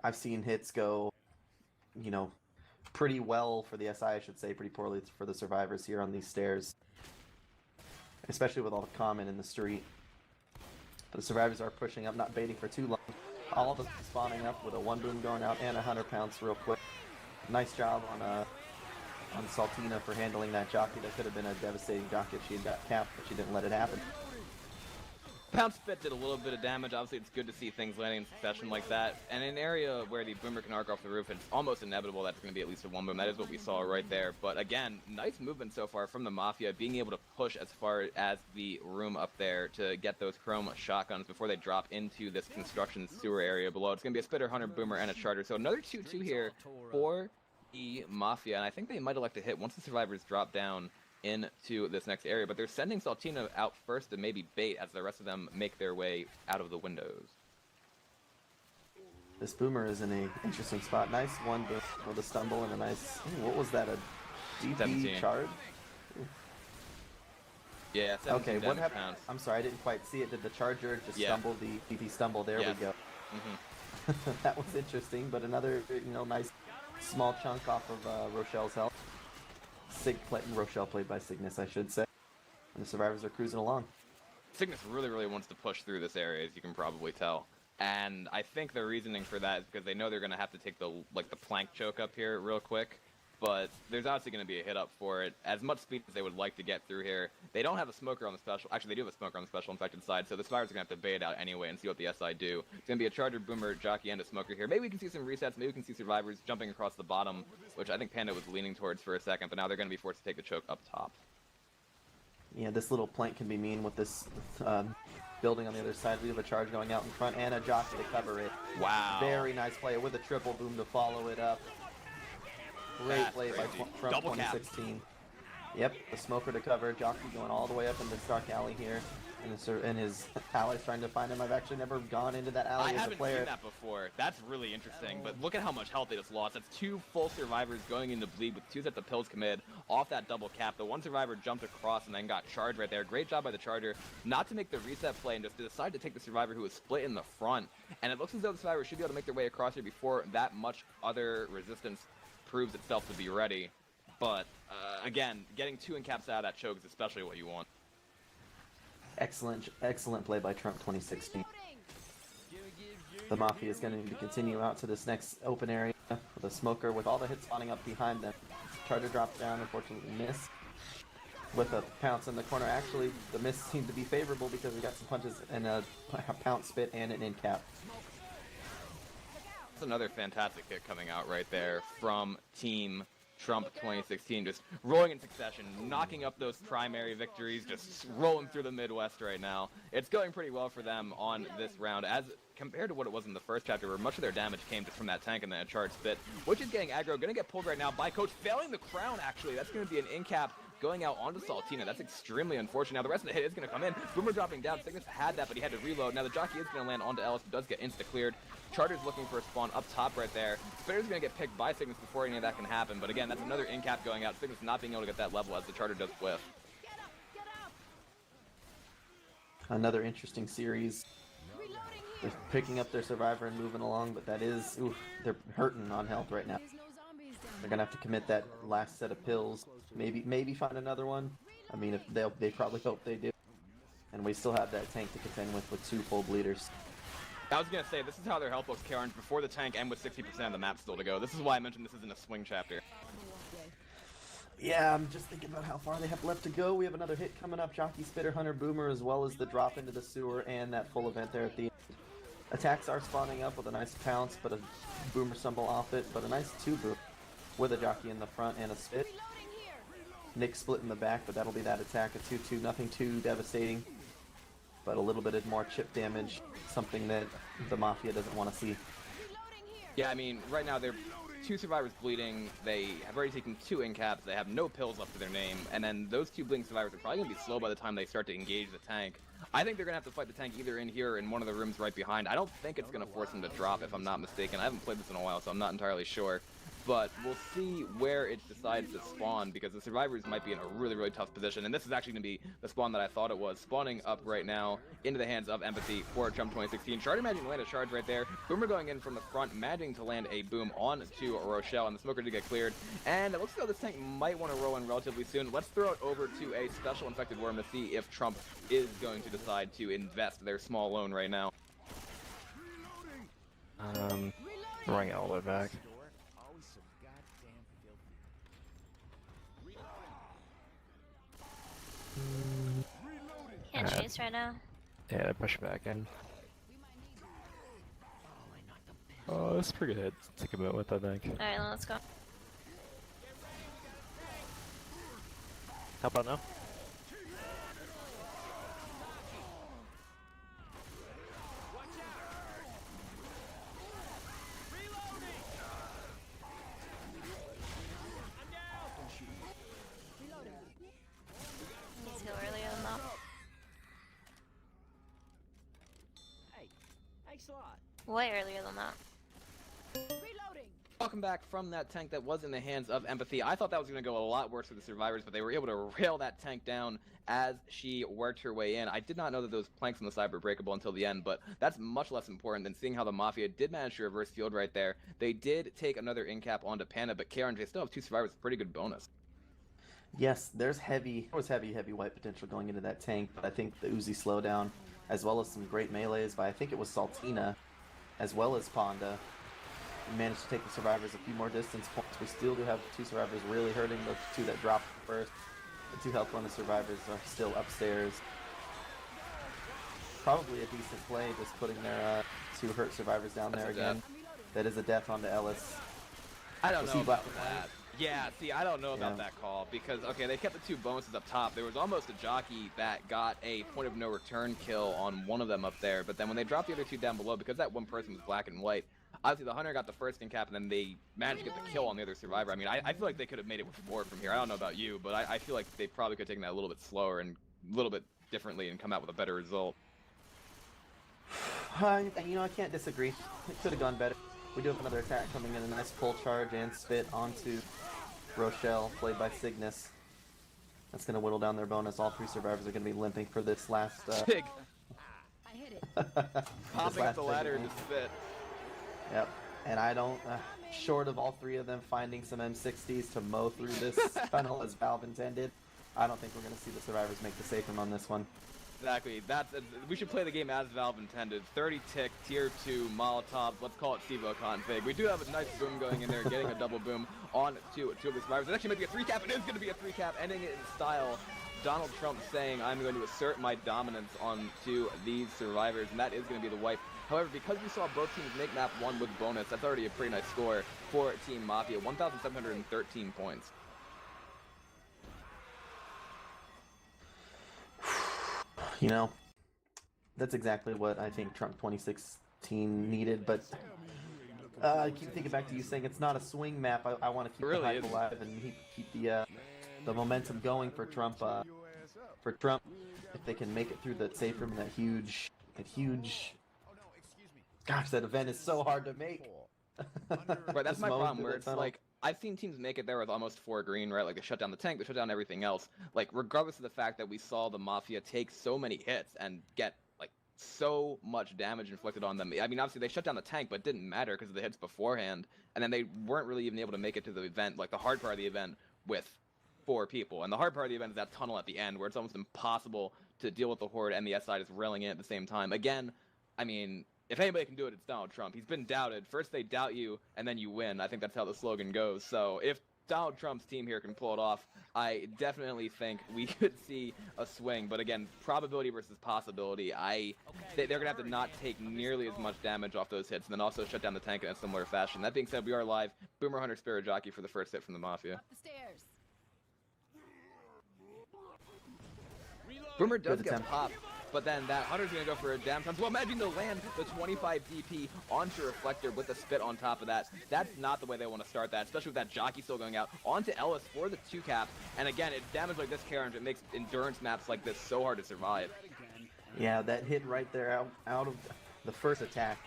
I've seen hits go, you know, pretty well for the SI, I should say, pretty poorly for the survivors here on these stairs. Especially with all the common in the street. The survivors are pushing up, not baiting for too long. All of them spawning up with a 1-boom going out and a 100 pounce real quick. Nice job on Saltina for handling that jockey. That could have been a devastating jockey if she had got capped, but she didn't let it happen. Pounce Spit did a little bit of damage. Obviously, it's good to see things landing in succession like that. And in an area where the Boomer can arc off the roof, it's almost inevitable that's going to be at least a 1-boom. That is what we saw right there. But again, nice movement so far from the Mafia, being able to push as far as the room up there to get those chrome shotguns before they drop into this construction sewer area below. It's going to be a Spitter, Hunter, Boomer, and a Charter. So another 2-2 here for the Mafia. And I think they might elect to hit once the survivors drop down into this next area, but they're sending Saltina out first to maybe bait as the rest of them make their way out of the windows. This Boomer is in an interesting spot. Nice one with a stumble and a nice... what was that, a DP 17. charge? Yeah, 17 Okay, what damage happened? pounds. I'm sorry, I didn't quite see it. Did the Charger just stumble the DP stumble? There Yes. we go. Mm-hmm. That was interesting, but another, nice small chunk off of Rochelle's health. Rochelle played by Cygnus, I should say. And the survivors are cruising along. Cygnus really wants to push through this area, as you can probably tell. And I think the reasoning for that is because they know they're going to have to take the plank choke up here real quick. But there's obviously going to be a hit up for it. As much speed as they would like to get through here, they don't have a smoker on the special. Actually, they do have a smoker on the special infected side, so the survivors are going to have to bait out anyway and see what the SI do. It's going to be a Charger, Boomer, Jockey, and a smoker here. Maybe we can see some resets. Maybe we can see survivors jumping across the bottom, which I think Panda was leaning towards for a second, but now they're going to be forced to take the choke up top. Yeah, this little plank can be mean with this building on the other side. We have a charge going out in front and a jockey to cover it. Wow. Very nice play with a triple boom to follow it up. Great That's play by crazy. Trump Double cap. 2016. Yep, the smoker to cover. Jockey going all the way up in this dark alley here. And his allies trying to find him. I've actually never gone into that alley I as a haven't player. seen that before. That's really interesting, but look at how much health they just lost. That's 2 full survivors going into bleed with 2 sets of pills committed off that double cap. The one survivor jumped across and then got charged right there. Great job by the Charger not to make the reset play and just to decide to take the survivor who was split in the front. And it looks as though the survivor should be able to make their way across here before that much other resistance proves itself to be ready. But again, getting 2 encaps out of that choke is especially what you want. Excellent play by Trump 2016. The Mafia is going to need to continue out to this next open area with a smoker with all the hits spawning up behind them. Charger drops down, unfortunately missed. With a pounce in the corner. Actually, the miss seemed to be favorable because we got some punches and a pounce spit and an in cap. That's another fantastic hit coming out right there from Team Trump 2016, just rolling in succession, knocking up those primary victories, just rolling through the Midwest right now. It's going pretty well for them on this round, as compared to what it was in the first chapter, where much of their damage came just from that tank and then a charge spit, which is getting aggro. Going to get pulled right now by Coach, failing the crown, actually. That's going to be an in-cap going out onto Saltina. That's extremely unfortunate. Now, the rest of the hit is going to come in. Boomer dropping down. Cygnus had that, but he had to reload. Now, the jockey is going to land onto Ellis, who does get insta-cleared. Charter's looking for a spawn up top right there. Spitter's going to get picked by Cygnus before any of that can happen. But again, that's another in-cap going out. Cygnus not being able to get that level as the Charter does whiff. Another interesting series. They're picking up their survivor and moving along, but that is, oof, they're hurting on health right now. They're gonna have to commit that last set of pills. Maybe find another one. I mean, if they probably hope they do. and we still have that tank to contend with 2 full bleeders. I was gonna say, this is how their health looks, KOrange, before the tank and with 60% of the map still to go. This is why I mentioned this isn't a swing chapter. Yeah, I'm just thinking about how far they have left to go. We have another hit coming up, Jockey, Spitter, Hunter, Boomer, as well as the drop into the sewer and that full event there at the end. Attacks are spawning up with a nice pounce, but a Boomer stumble off it, but a nice 2 boom with a Jockey in the front and a spit. Nick split in the back, but that'll be that attack, a 2-2, nothing too devastating, but a little bit of more chip damage, something that the Mafia doesn't want to see. Yeah, I mean, right now they're 2 survivors bleeding, they have already taken 2 in-caps, they have no pills left to their name, and then those 2 bleeding survivors are probably going to be slow by the time they start to engage the tank. I think they're going to have to fight the tank either in here or in one of the rooms right behind. I don't think it's going to force them to drop, if I'm not mistaken. I haven't played this in a while, so I'm not entirely sure. But we'll see where it decides to spawn, because the survivors might be in a really, really tough position. And this is actually going to be the spawn that I thought it was. Spawning up right now into the hands of Empathy for Trump 2016. Shard managing to land a charge right there. Boomer going in from the front, managing to land a boom on to Rochelle, and the smoker did get cleared. And it looks as though this tank might want to roll in relatively soon. Let's throw it over to a special infected worm to see if Trump is going to decide to invest their small loan right now. Running it all the way back. Can't chase right now. Yeah, they push back in. Oh, that's pretty good. Take a bit with, I think. Alright, let's go. How about now? Let's go earlier than that. Way earlier than that. Welcome back from that tank that was in the hands of Empathy. I thought that was going to go a lot worse for the survivors, but they were able to rail that tank down as she worked her way in. I did not know that those planks on the side were breakable until the end, but that's much less important than seeing how the Mafia did manage to reverse field right there. They did take another in-cap onto Panda, but KOrange, they still have 2 survivors with pretty good bonus. Yes, there was heavy white potential going into that tank, but I think the Uzi slowdown, as well as some great melees by I think it was Saltina, as well as Panda, managed to take the survivors a few more distance points. We still do have 2 survivors really hurting, the 2 that dropped first. The 2 health bonus survivors are still upstairs. Probably a decent play, just putting their 2 hurt survivors down there again. That is a death onto Ellis. I don't know about that. Yeah, see, I don't know about that call, because, okay, they kept the 2 bonuses up top. There was almost a Jockey that got a point of no return kill on one of them up there, but then when they dropped the other 2 down below, because that one person was black and white, obviously the Hunter got the first in-cap, and then they managed to get the kill on the other survivor. I mean, I feel like they could have made it with 4 from here. I don't know about you, but I feel like they probably could have taken that a little bit slower and a little bit differently and come out with a better result. You know, I can't disagree. It could have gone better. We do have another attack coming in, a nice pull charge and spit onto Rochelle, played by Cygnus. That's going to whittle down their bonus. All 3 survivors are going to be limping for this last... Sig! Popping up the ladder to spit. Yep. And I don't... short of all 3 of them finding some M60s to mow through this tunnel as Valve intended, I don't think we're going to see the survivors make the safe room on this one. Exactly. We should play the game as Valve intended. 30 tick, tier 2, Molotov, let's call it Stevo config. We do have a nice boom going in there, getting a double boom on 2 of the survivors. It actually might be a 3-cap. It is going to be a 3-cap, ending it in style. Donald Trump saying, I'm going to assert my dominance on 2 these survivors, and that is going to be the wipe. However, because we saw both teams make map 1 with bonus, that's already a pretty nice score for Team Mafia. 1,713 points. You know, that's exactly what I think Trump 2016 needed, but I keep thinking back to you saying it's not a swing map. I want to keep the hype alive and keep the momentum going for Trump. If they can make it through that safe room, that huge, gosh, that event is so hard to make. Right, that's my problem, where it's like, I've seen teams make it there with almost 4 green, right? Like, they shut down the tank, they shut down everything else. Like, regardless of the fact that we saw the Mafia take so many hits and get, like, so much damage inflicted on them. I mean, obviously, they shut down the tank, but it didn't matter because of the hits beforehand. And then they weren't really even able to make it to the event, like, the hard part of the event, with 4 people. And the hard part of the event is that tunnel at the end, where it's almost impossible to deal with the Horde, and the S side is railing in at the same time. Again, I mean, if anybody can do it, it's Donald Trump. He's been doubted. First they doubt you, and then you win. I think that's how the slogan goes. So if Donald Trump's team here can pull it off, I definitely think we could see a swing. But again, probability versus possibility. They're going to have to not take nearly as much damage off those hits, and then also shut down the tank in a similar fashion. That being said, we are live. Boomer Hunter Spirit Jockey for the first hit from the Mafia. Up the stairs. Boomer does Good get attempt. popped, but then that Hunter's going to go for a damn time. Well, imagine to land the 25 DP onto Reflector with the spit on top of that. That's not the way they want to start that, especially with that Jockey still going out. Onto Ellis for the 2-cap, and again, it's damage like this KOrange. It makes endurance maps like this so hard to survive. Yeah, that hit right there out of the first attack.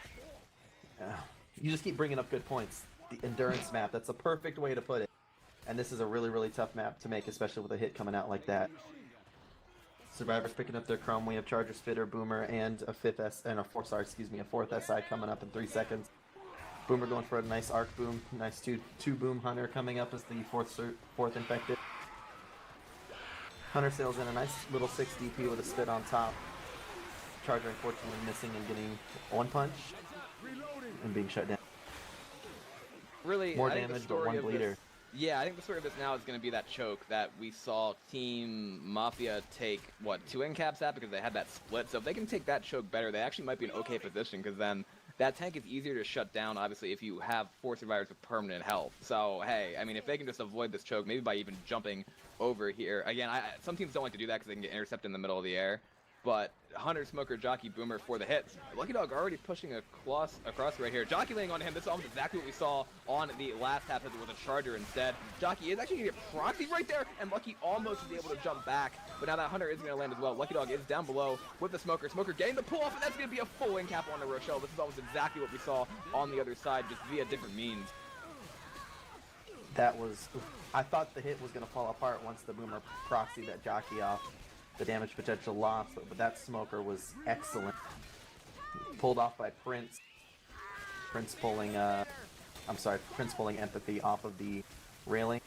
You just keep bringing up good points. The endurance map, that's a perfect way to put it. And this is a really, really tough map to make, especially with a hit coming out like that. Survivors picking up their Chrome. We have Charger, Spitter, Boomer, and a fourth SI coming up in 3 seconds. Boomer going for a nice arc boom. Nice two boom Hunter coming up as the fourth infected. Hunter sails in a nice little 6 DP with a spit on top. Charger unfortunately missing and getting one punch and being shut down. Really, More I think the damage, but story one of bleeder. this- Yeah, I think the story of this now is going to be that choke that we saw Team Mafia take, 2 end caps at because they had that split. So if they can take that choke better, they actually might be in okay position because then that tank is easier to shut down, obviously, if you have 4 survivors with permanent health. So, hey, I mean, if they can just avoid this choke, maybe by even jumping over here. Again, some teams don't like to do that because they can get intercepted in the middle of the air. But Hunter, Smoker, Jockey, Boomer for the hits. Lucky Dog already pushing across right here. Jockey laying on him. This is almost exactly what we saw on the last half hit with a Charger instead. Jockey is actually going to get proxy right there, and Lucky almost is able to jump back. But now that Hunter is going to land as well. Lucky Dog is down below with the Smoker. Smoker getting the pull off, and that's going to be a full in cap on the Rochelle. This is almost exactly what we saw on the other side, just via different means. That was... I thought the hit was going to fall apart once the Boomer proxied that Jockey off. The damage potential lost, but that Smoker was excellent. Pulled off by Prince. Prince pulling Empathy off of the railing.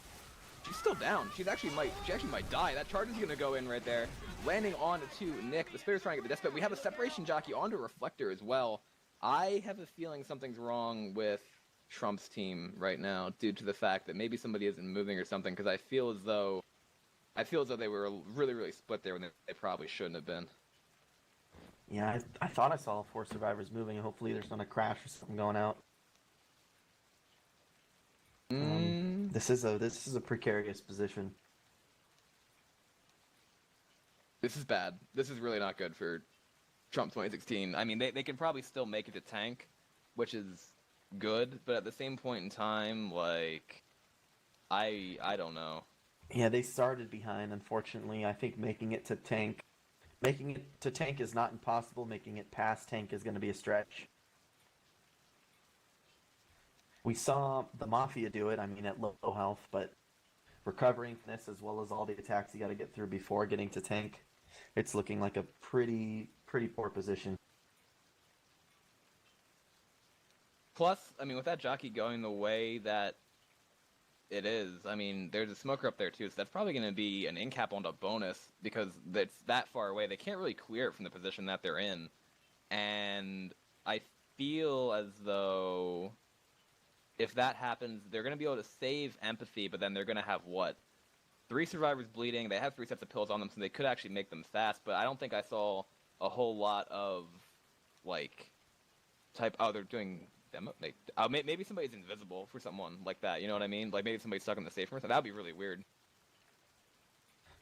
She's still down. She actually might die. That charge is gonna go in right there, landing on to Nick. The Spirit's trying to get the death, but we have a separation Jockey onto Reflector as well. I have a feeling something's wrong with Trump's team right now, due to the fact that maybe somebody isn't moving or something. Because I feel as though they were really, really split there when they probably shouldn't have been. Yeah, I thought I saw 4 survivors moving, and hopefully there's not a crash or something going out. This is a precarious position. This is bad. This is really not good for Trump 2016. I mean, they can probably still make it to tank, which is good, but at the same point in time, like, I don't know. Yeah, they started behind, unfortunately. I think making it to tank is not impossible. Making it past tank is going to be a stretch. We saw the Mafia do it, I mean, at low health, but recovering from this as well as all the attacks you got to get through before getting to tank, it's looking like a pretty poor position. Plus, I mean, with that Jockey going the way that it is, I mean, there's a Smoker up there too, so that's probably going to be an in-cap on a bonus because it's that far away. They can't really clear it from the position that they're in. And I feel as though if that happens, they're going to be able to save Empathy, but then they're going to have, 3 survivors bleeding. They have 3 sets of pills on them, so they could actually make them fast, but I don't think I saw a whole lot of, they're doing demo. Maybe somebody's invisible for someone like that, you know what I mean? Like, maybe somebody's stuck in the safe room, so that would be really weird.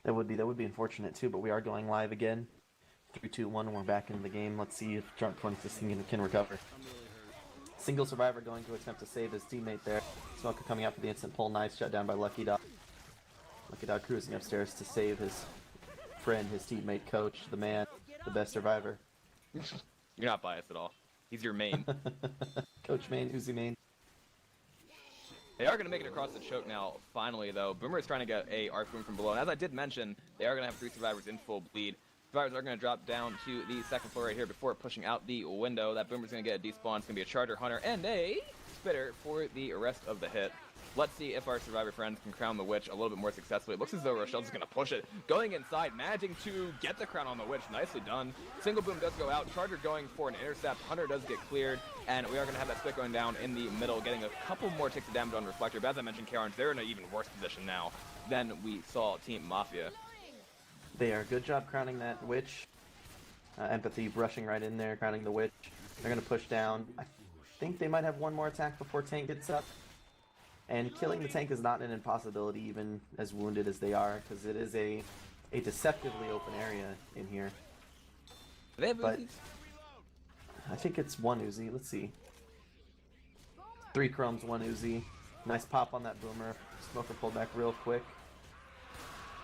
That would be unfortunate too, but we are going live again. 3, 2, 1, and we're back into the game. Let's see if Trump 2016 can recover. Single survivor going to attempt to save his teammate there. Smoker coming out for the instant pull. Nice shut down by Lucky Dog. Lucky Dog cruising upstairs to save his friend, his teammate, Coach, the man, the best survivor. You're not biased at all. He's your main. Coach main, Uzi main. They are going to make it across the choke now, finally, though. Boomer is trying to get a arc boom from below. And as I did mention, they are going to have 3 survivors in full bleed. Survivors are going to drop down to the second floor right here before pushing out the window. That Boomer's going to get a despawn. It's going to be a Charger, Hunter, and a Spitter for the rest of the hit. Let's see if our survivor friends can crown the witch a little bit more successfully. It looks as though Rochelle's just going to push it. Going inside, managing to get the crown on the witch. Nicely done. Single boom does go out. Charger going for an intercept. Hunter does get cleared. And we are going to have that split going down in the middle, getting a couple more ticks of damage on Reflector. But as I mentioned, KOrange, they're in an even worse position now than we saw Team Mafia. They are. Good job crowning that witch. Empathy rushing right in there, crowning the witch. They're going to push down. I think they might have one more attack before tank gets up. And killing the tank is not an impossibility, even as wounded as they are, because it is a deceptively open area in here. Do they have But Uzis? I think it's one Uzi. Let's see. 3 chromes, 1 Uzi. Nice pop on that boomer. Smoker pulled back real quick.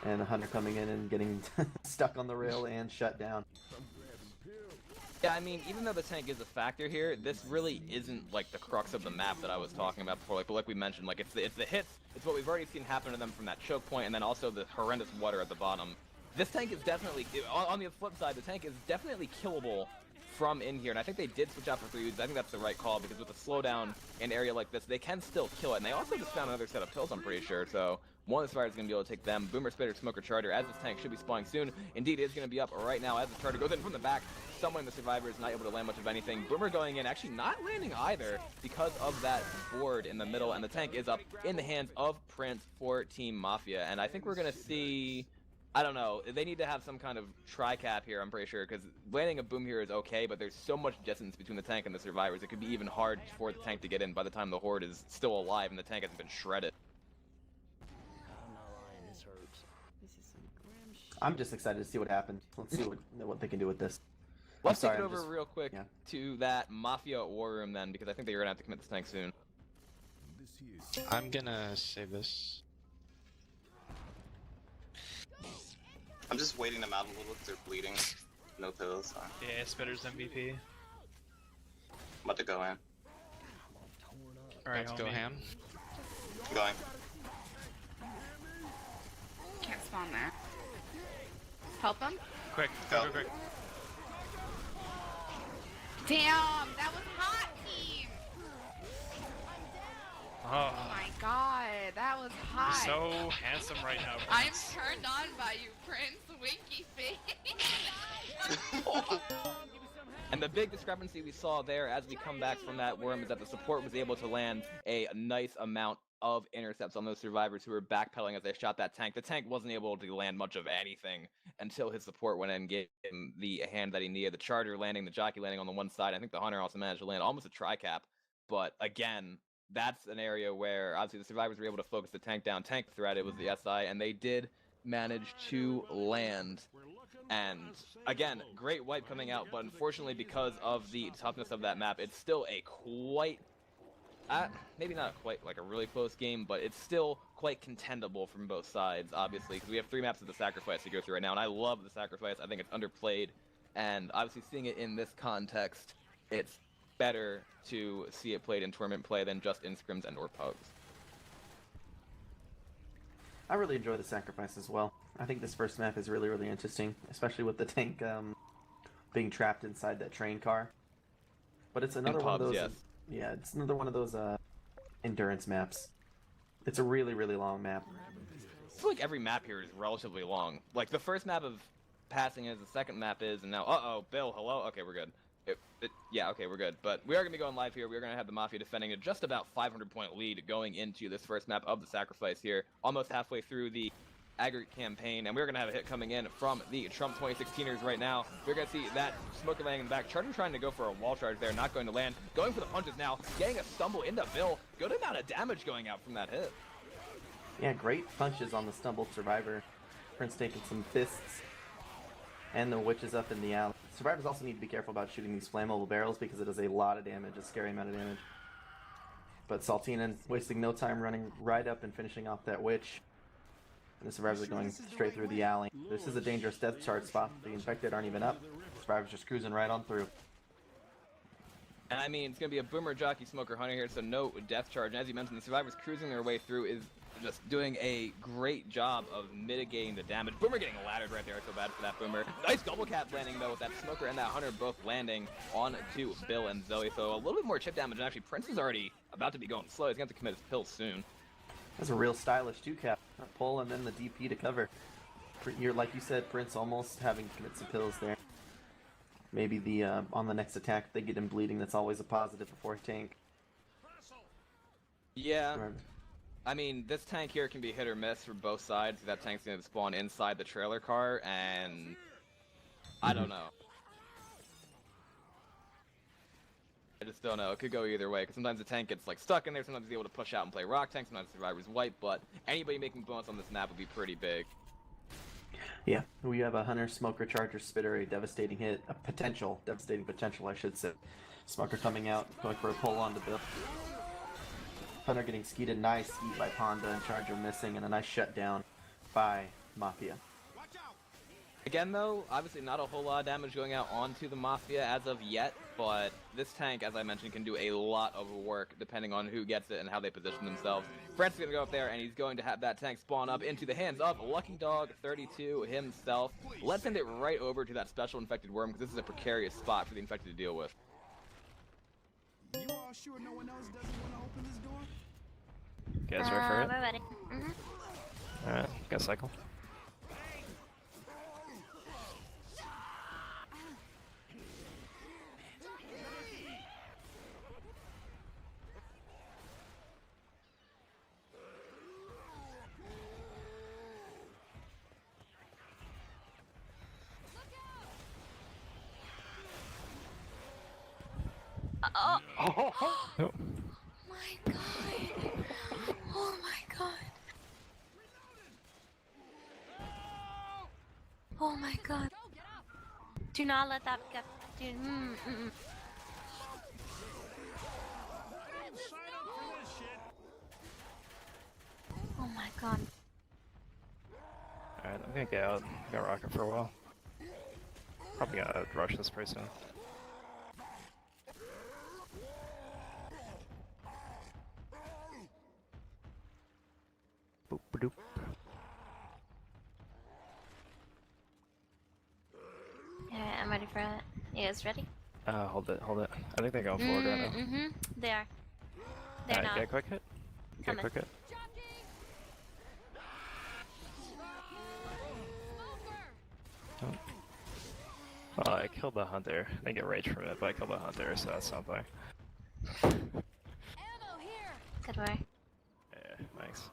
And the Hunter coming in and getting stuck on the rail and shut down. Yeah, I mean, even though the tank is a factor here, this really isn't like the crux of the map that I was talking about before. But like we mentioned, like it's the hits, it's what we've already seen happen to them from that choke point, and then also the horrendous water at the bottom. This tank is definitely, on the flip side, the tank is definitely killable from in here, and I think they did switch out for 3 U's. I think that's the right call, because with a slowdown in an area like this, they can still kill it, and they also just found another set of pills, I'm pretty sure, so one of the survivors is going to be able to take them. Boomer, Spitter, Smoker, Charger, as this tank should be spawning soon. Indeed, it is going to be up right now as the Charger goes in from the back. Someone in the survivor is not able to land much of anything. Boomer going in, actually not landing either because of that board in the middle, and the tank is up in the hands of Prince for Team Mafia, and I think we're going to see, I don't know, they need to have some kind of tri-cap here, I'm pretty sure, because landing a boom here is okay, but there's so much distance between the tank and the survivors, it could be even hard for the tank to get in by the time the horde is still alive and the tank hasn't been shredded. I'm just excited to see what happens. Let's see what they can do with this. Let's sorry, take it I'm over just- real quick yeah. to that Mafia war room then, because I think they're going to have to commit this tank soon. I'm gonna save this. I'm just waiting them out a little because they're bleeding. No pills. So I'm Yeah, Spitter's MVP. about to go in. Alright, Let's go homie. ham. I'm going. Can't spawn there. Help him? Quick, Go. quick, quick, quick. Damn, that was hot, team. Oh Oh, my god, that was hot. so handsome right now, I'm Prince. turned on by you, Prince. Winky face. And the big discrepancy we saw there as we come back from that worm is that the support was able to land a nice amount of intercepts on those survivors who were backpedaling as they shot that tank. The tank wasn't able to land much of anything until his support went in and gave him the hand that he needed. The Charger landing, the Jockey landing on the one side. I think the Hunter also managed to land almost a tri-cap. But again, that's an area where obviously the survivors were able to focus the tank down. Tank threat, it was the SI, and they did manage to land. And again, great wipe coming out, but unfortunately because of the toughness of that map, it's still a quite, maybe not quite like a really close game, but it's still quite contendable from both sides, obviously, because we have 3 maps of the Sacrifice to go through right now, and I love the Sacrifice. I think it's underplayed, and obviously seeing it in this context, it's better to see it played in tournament play than just in scrims and or pugs. I really enjoy the Sacrifice as well. I think this first map is really, really interesting, especially with the tank being trapped inside that train car. But it's another one of pubs, those. yes. Yeah, it's another one of those endurance maps. It's a really, really long map. I feel like every map here is relatively long. Like the first map of passing is, the second map is, and now, Bill, hello? Okay, we're good. Yeah, okay, we're good. But we are going to be going live here. We're going to have the Mafia defending a just about 500-point lead going into this first map of the Sacrifice here. Almost halfway through the aggregate campaign, and we're going to have a hit coming in from the Trump 2016ers right now. We're going to see that Smoker landing in the back. Charger trying to go for a wall charge there, not going to land. Going for the punches now, getting a stumble into Bill. Good amount of damage going out from that hit. Yeah, great punches on the stumbled survivor. Prince taking some fists. And the witch is up in the alley. Survivors also need to be careful about shooting these flammable barrels because it does a lot of damage, a scary amount of damage. But Saltina wasting no time running right up and finishing off that witch. And the survivors are going straight through the alley. This is a dangerous death charge spot. The infected aren't even up. Survivors just cruising right on through. And I mean, it's going to be a Boomer, Jockey, Smoker, Hunter here, so no death charge. And as you mentioned, the survivors cruising their way through is just doing a great job of mitigating the damage. Boomer getting laddered right there. I feel bad for that Boomer. Nice double cap landing, though, with that Smoker and that Hunter both landing on to Bill and Zoe. So a little bit more chip damage. And actually, Prince is already about to be going slow. He's going to have to commit his pills soon. That's a real stylish 2-cap. Pull and then the DP to cover. You're, like you said, Prince almost having to commit some kills there. Maybe the on the next attack, they get him bleeding. That's always a positive before tank. Yeah. Remember. I mean, this tank here can be hit or miss for both sides. That tank's going to spawn inside the trailer car, and I don't know. I just don't know. It could go either way, because sometimes the tank gets like stuck in there, sometimes he's able to push out and play rock tank, sometimes survivors wipe, but anybody making bonus on this map would be pretty big. Yeah, we have a Hunter, Smoker, Charger, Spitter, a devastating hit, a potential, devastating potential, I should say. Smoker coming out, going for a pull on the Bill. Hunter getting skeeted, nice skeet by Ponda, and Charger missing, and a nice shutdown by Mafia. Again though, obviously not a whole lot of damage going out onto the Mafia as of yet, but this tank, as I mentioned, can do a lot of work depending on who gets it and how they position themselves. Brent's going to go up there and he's going to have that tank spawn up into the hands of Lucky Dog 32 himself. Let's send it right over to that special infected worm because this is a precarious spot for the infected to deal with. You all sure no one else doesn't want to open this door? You guys ready for it? We're ready. Alright, got cycle. Oh Oh. my god. Oh my god. Oh my god. Do not let that get. Do. Oh my god. Alright, I'm gonna get out. Go rocket for a while. Probably gonna rush this pretty soon. Boop doop. Alright, I'm ready for it. You guys ready? Hold it, hold it. I think they're going forward right now. They are. They're Alright, not. get a quick hit. Get a Coming. quick hit. Oh. Well, I killed the hunter. I didn't get rage from it, but I killed the hunter, so that's something. Good work. Yeah, thanks.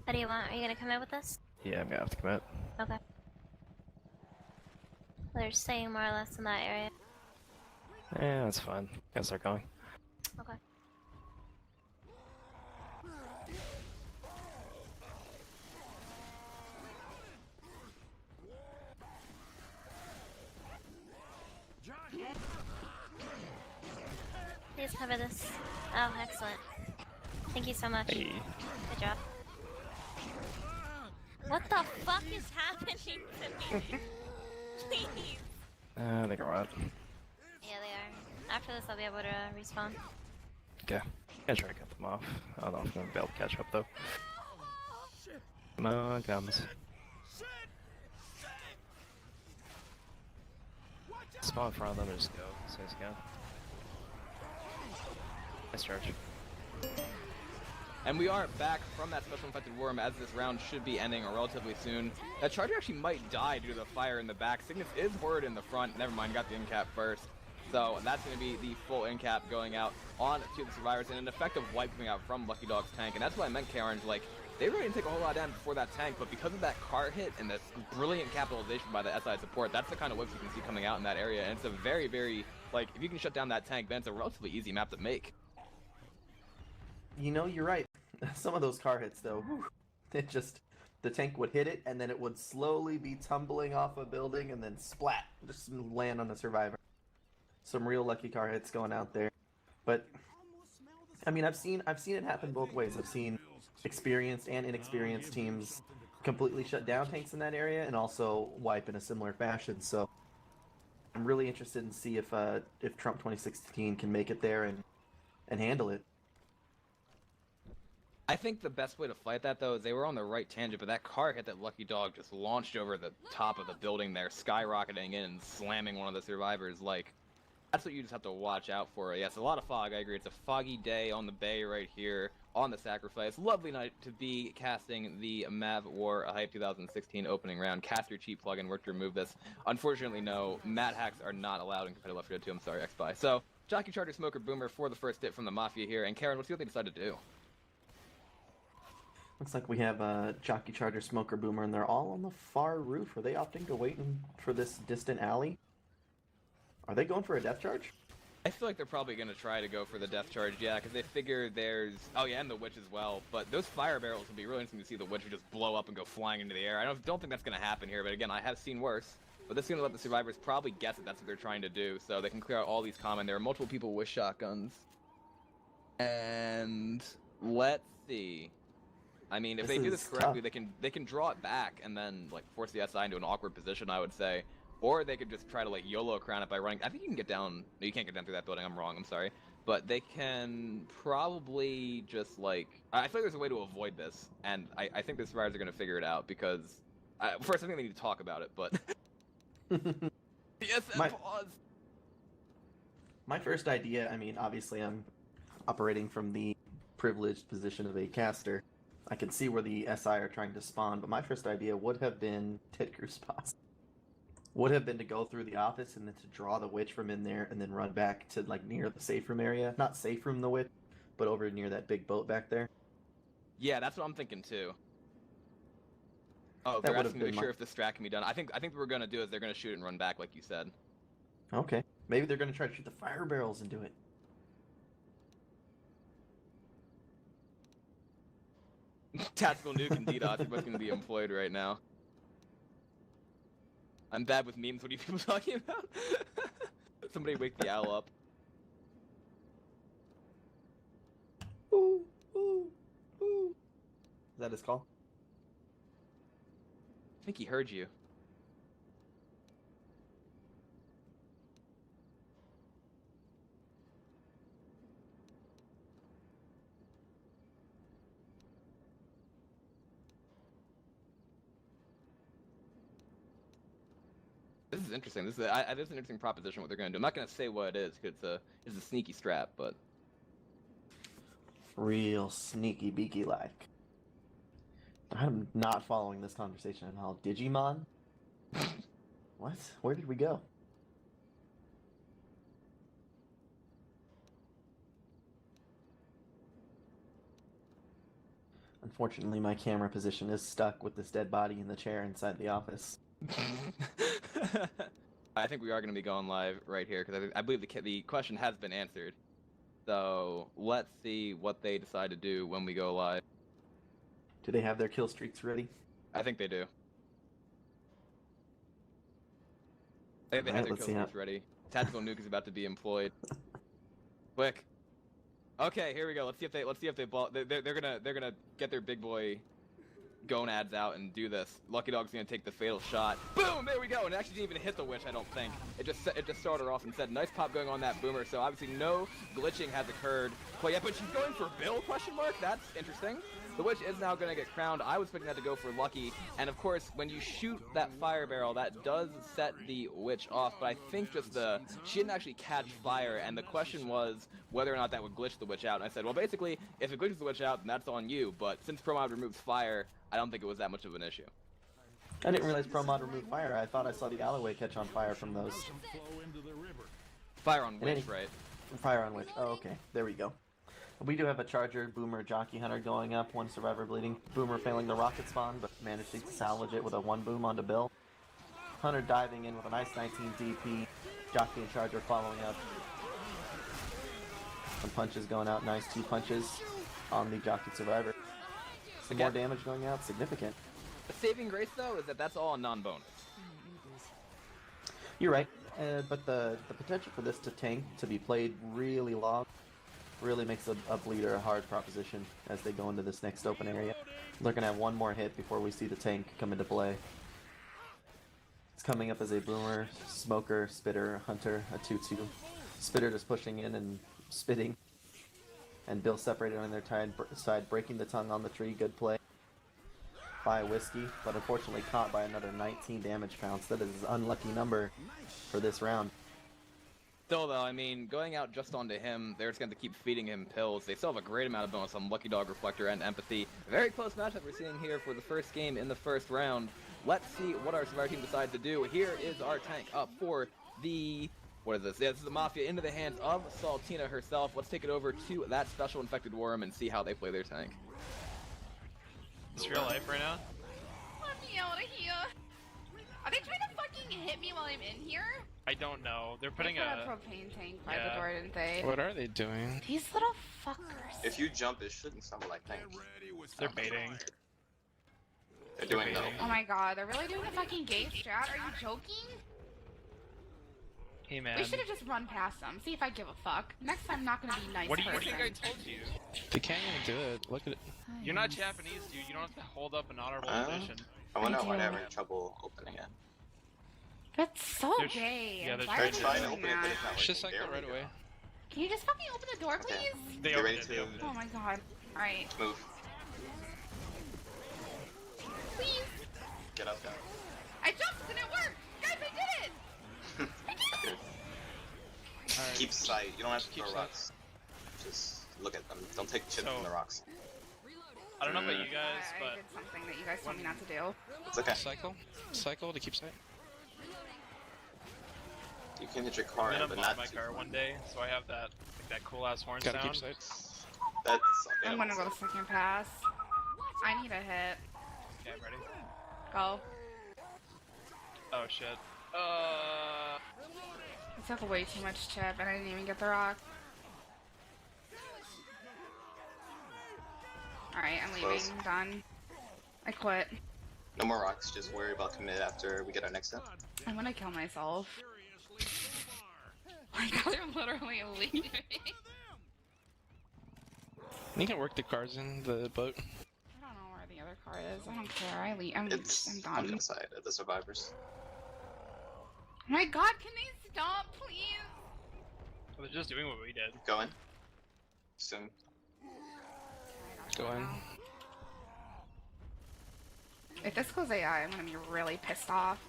What do you want? Are you gonna come in with us? Yeah, I'm gonna have to commit. Okay. They're staying more or less in that area. Yeah, that's fine. Gotta start going. Okay. Please cover this. Oh, excellent. Thank you so much. Hey. Good job. What the fuck is happening to me? Please. I think I'm right. Yeah, they are. After this, I'll be able to respawn. Okay. Gonna try to cut them off. I don't know if I'm gonna be able to catch up though. Come on, comes. Spawn in front of them and just go. So he's gone. Nice charge. And we are back from that special infected worm as this round should be ending relatively soon. That Charger actually might die due to the fire in the back. Cygnus is word in the front. Never mind, got the in cap first. So that's going to be the full in cap going out on to the survivors and an effective wipe coming out from Lucky Dog's tank. And that's what I meant, KOrange. Like, they really didn't take a whole lot of damage before that tank, but because of that car hit and the brilliant capitalization by the SI support, that's the kind of whips you can see coming out in that area. And it's a very, very, like, if you can shut down that tank, then it's a relatively easy map to make. You know, you're right. Some of those car hits, though, whew, it just, the tank would hit it, and then it would slowly be tumbling off a building, and then splat, just land on a survivor. Some real lucky car hits going out there. But, I mean, I've seen it happen both ways. I've seen experienced and inexperienced teams completely shut down tanks in that area, and also wipe in a similar fashion. So, I'm really interested in see if Trump 2016 can make it there and handle it. I think the best way to fight that, though, is they were on the right tangent, but that car hit that Lucky Dog just launched over the top of the building there, skyrocketing in and slamming one of the survivors. Like, that's what you just have to watch out for. Yes, a lot of fog, I agree. It's a foggy day on the bay right here on the Sacrifice. Lovely night to be casting the MavWar Hype 2016 opening round. Cast your cheap plugin, work to remove this. Unfortunately, no, mat hacks are not allowed in competitive L4D2. I'm sorry, X-Spy. So, Jockey Charger Smoker Boomer for the first hit from the Mafia here. And Karen, let's see what they decide to do. Looks like we have a Jockey Charger Smoker Boomer, and they're all on the far roof. Are they opting to wait for this distant alley? Are they going for a death charge? I feel like they're probably going to try to go for the death charge, yeah, because they figure there's... Oh, yeah, and the witch as well. But those fire barrels would be really interesting to see the witch just blow up and go flying into the air. I don't think that's going to happen here, but again, I have seen worse. But this is going to let the survivors probably guess that that's what they're trying to do, so they can clear out all these common. There are multiple people with shotguns. And... let's see... I mean, if they do this correctly, they can draw it back and then like force the SI into an awkward position, I would say, or they could just try to like YOLO crown it by running. I think you can get down. No, you can't get down through that building. I'm wrong. I'm sorry, but they can probably just like. I feel like there's a way to avoid this, and I think the survivors are going to figure it out because first I think they need to talk about it, but yes, pause. My first idea. I mean, obviously, I'm operating from the privileged position of a caster. I can see where the SI are trying to spawn, but my first idea would have been Titker spots. Would have been to go through the office and then to draw the witch from in there and then run back to like near the safe room area. Not safe room the witch, but over near that big boat back there. Yeah, that's what I'm thinking too. Oh, they're asking to be sure if the strat can be done. I think what we're gonna do is they're gonna shoot it and run back like you said. Okay. Maybe they're gonna try to shoot the fire barrels and do it. Tactical nuke and DDoS are both going to be employed right now. I'm bad with memes. What are you people talking about? Somebody wake the owl up. Ooh, ooh, ooh. Is that his call? I think he heard you. This is interesting. This is an interesting proposition. What they're going to do. I'm not going to say what it is because it's a sneaky strap, but real sneaky beaky like. I'm not following this conversation at all. Digimon? What? Where did we go? Unfortunately, my camera position is stuck with this dead body in the chair inside the office. I think we are going to be going live right here because I believe the question has been answered. So let's see what they decide to do when we go live. Do they have their kill streaks ready? I think they do. I think they have their kill streaks ready. Tactical nuke is about to be employed. Quick. Okay, here we go. Let's see if they ball. They're gonna get their big boy gonads out and do this. Lucky Dog's gonna take the fatal shot. Boom! There we go. And it actually didn't even hit the witch, I don't think. It just started her off and said, nice pop going on that boomer. So obviously no glitching has occurred. But yeah, but she's going for Bill? Question mark. That's interesting. The witch is now gonna get crowned. I was expecting that to go for Lucky. And of course, when you shoot that fire barrel, that does set the witch off. But I think just she didn't actually catch fire. And the question was whether or not that would glitch the witch out. And I said, well, basically, if it glitches the witch out, then that's on you. But since ProMod removes fire, I don't think it was that much of an issue. I didn't realize ProMod removed fire. I thought I saw the alleyway catch on fire from those. Fire on witch, right? Fire on witch. Oh, okay. There we go. We do have a Charger, Boomer, Jockey Hunter going up. One survivor bleeding. Boomer failing the rocket spawn, but managing to salvage it with a 1 boom onto Bill. Hunter diving in with a nice 19 DP. Jockey and Charger following up. Some punches going out. Nice 2 punches on the Jockey survivor. Some more damage going out. Significant. The saving grace, though, is that that's all a non-bonus. You're right. But the potential for this to tank, to be played really long, really makes a bleeder a hard proposition as they go into this next open area. They're going to have one more hit before we see the tank come into play. It's coming up as a Boomer, Smoker, Spitter, Hunter, a 2-2. Spitter just pushing in and spitting. And Bill separated on their side, breaking the tongue on the tree. Good play by Whiskey, but unfortunately caught by another 19 damage pounds. That is his unlucky number for this round. Still, though, I mean, going out just onto him, they're just going to keep feeding him pills. They still have a great amount of bonus on Lucky Dog, Reflector, and Empathy. Very close matchup we're seeing here for the first game in the first round. Let's see what our Survivor team decides to do. Here is our tank up for the... What is this? Yeah, this is the Mafia into the hands of Saltina herself. Let's take it over to that special infected worm and see how they play their tank. It's real life right now. Let me out of here. Are they trying to fucking hit me while I'm in here? I don't know. They're They putting put a... a propane tank by Yeah. the door, didn't they? What are they doing? These little fuckers. If you jump, it shouldn't stumble, I think. They're baiting. They're doing no. Oh my god, they're really doing the fucking gay strat? Are you joking? Hey man. We should have just run past them. See if I give a fuck. Next time, I'm not gonna be nice. What do you person. think I told you? They can't even do it. Look at it. You're not Japanese, dude. You don't have to hold up an honorable position. I wonder why do. they're having trouble opening it. That's so There's- gay. yeah, there's Why They're are they trying to doing open it, but that? it's not Just working. cycle There right we go. away. Can you just fucking open the door, Okay. please? They Get opened ready it. They to- opened Oh it. my god. Alright. Move. Please. Get up there. I jumped and it worked! Guys, I did it! Alright. Keep sight. You don't have to Keep throw sight. rocks. Just look at them. Don't take chips So- from the rocks. I don't know about you guys, I but did something that you guys told me not to do. It's okay. Cycle. Cycle to keep sight. You can hit your car, I'm in, gonna but mod not my too. car one day, so I have that like that cool ass horn Gotta sound. keep sight. That's okay. I'm gonna go to second pass. I need a hit. Okay, I'm ready. Go. Oh shit. I took way too much chip and I didn't even get the rock. Alright, I'm leaving. Close. I'm done. I quit. No more rocks. Just worry about commit after we get our next step. I'm gonna kill myself. Like, they're literally leaving. You can work the cars in the boat. I don't know where the other car is. I don't care. I'm It's on done. the side of the survivors. Oh my god, can they stop, please? They're just doing what we did. Go in. Soon. Go in. If this goes AI, I'm gonna be really pissed off.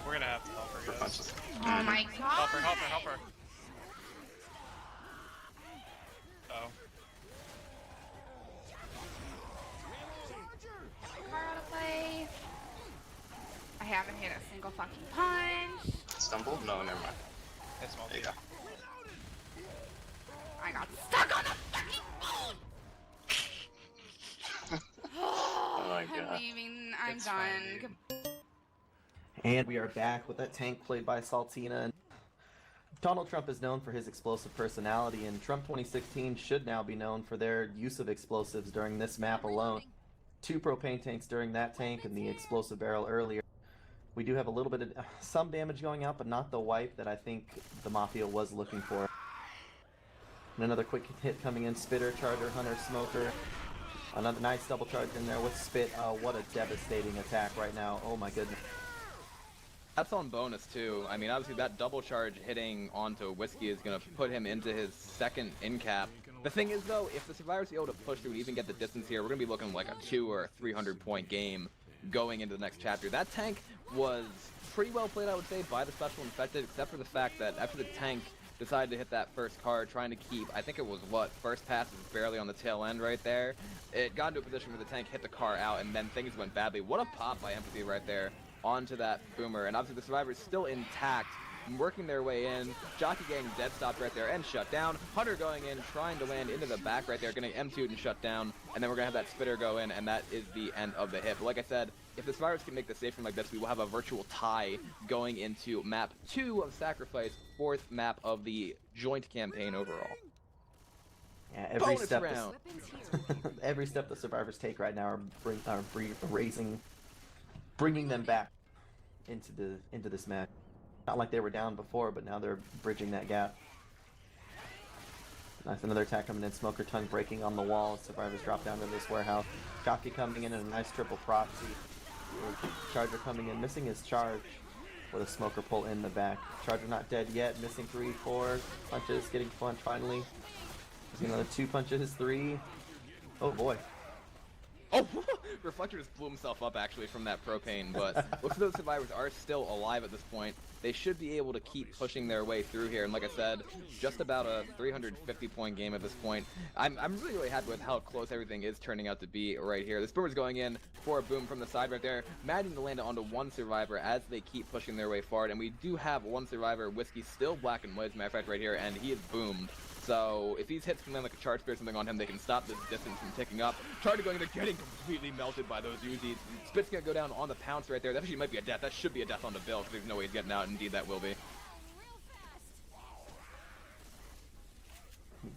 We're gonna have to help her, For guys. punches. Oh my god! Help her, help her, help her. Oh. Car out of play. I haven't hit a single fucking punch. Stumble? No, never mind. That's small. There you go. I got stuck on the fucking phone! Oh my I'm god. leaving. I'm It's done. fine, dude. And we are back with that tank played by Saltina. Donald Trump is known for his explosive personality, and Trump 2016 should now be known for their use of explosives during this map alone. 2 propane tanks during that tank and the explosive barrel earlier. We do have a little bit of some damage going out, but not the wipe that I think the Mafia was looking for. And another quick hit coming in. Spitter, Charger, Hunter, Smoker. Another nice double charge in there with Spit. What a devastating attack right now. Oh my goodness. That's on bonus too. I mean, obviously that double charge hitting onto Whiskey is going to put him into his second in cap. The thing is though, if the Survivors are able to push through and even get the distance here, we're going to be looking like a 200 or 300 point game going into the next chapter. That tank was pretty well played, I would say, by the Special Infected, except for the fact that after the tank decided to hit that first card, trying to keep, I think it was first pass is barely on the tail end right there. It got into a position where the tank hit the car out and then things went badly. What a pop by Empathy right there onto that boomer, and obviously the Survivors still intact, working their way in. Jockey getting dead stopped right there and shut down. Hunter going in, trying to land into the back right there, getting M2'd and shut down, and then we're gonna have that Spitter go in, and that is the end of the hit. But like I said, if the Survivors can make the safe from like this, we will have a virtual tie going into map 2 of Sacrifice, 4th map of the joint campaign overall. Yeah, every Bonus step round. every step the Survivors take right now are bringing them back into this match. Not like they were down before, but now they're bridging that gap. Nice, another attack coming in. Smoker tongue breaking on the wall. Survivors drop down to this warehouse. Jockey coming in and a nice triple proxy. Charger coming in, missing his charge. with a smoker pull in the back. Charger not dead yet, missing 3, 4 punches, getting punched finally. There's another 2 punches, 3. Oh boy. Oh, Reflector just blew himself up actually from that propane, but most of those survivors are still alive at this point. They should be able to keep pushing their way through here, and like I said, just about a 350-point game at this point. I'm really, really happy with how close everything is turning out to be right here. This boomer's going in for a boom from the side right there, managing to land it onto one survivor as they keep pushing their way forward, and we do have one survivor, Whiskey, still black and white as a matter of fact right here, and he is boomed. So if these hits can land like a charge spear or something on him, they can stop this distance from ticking up. Charger going in there, getting completely melted by those Uzis. Spit's gonna go down on the pounce right there. That actually might be a death. That should be a death on the Bill, because there's no way he's getting out. Indeed, that will be.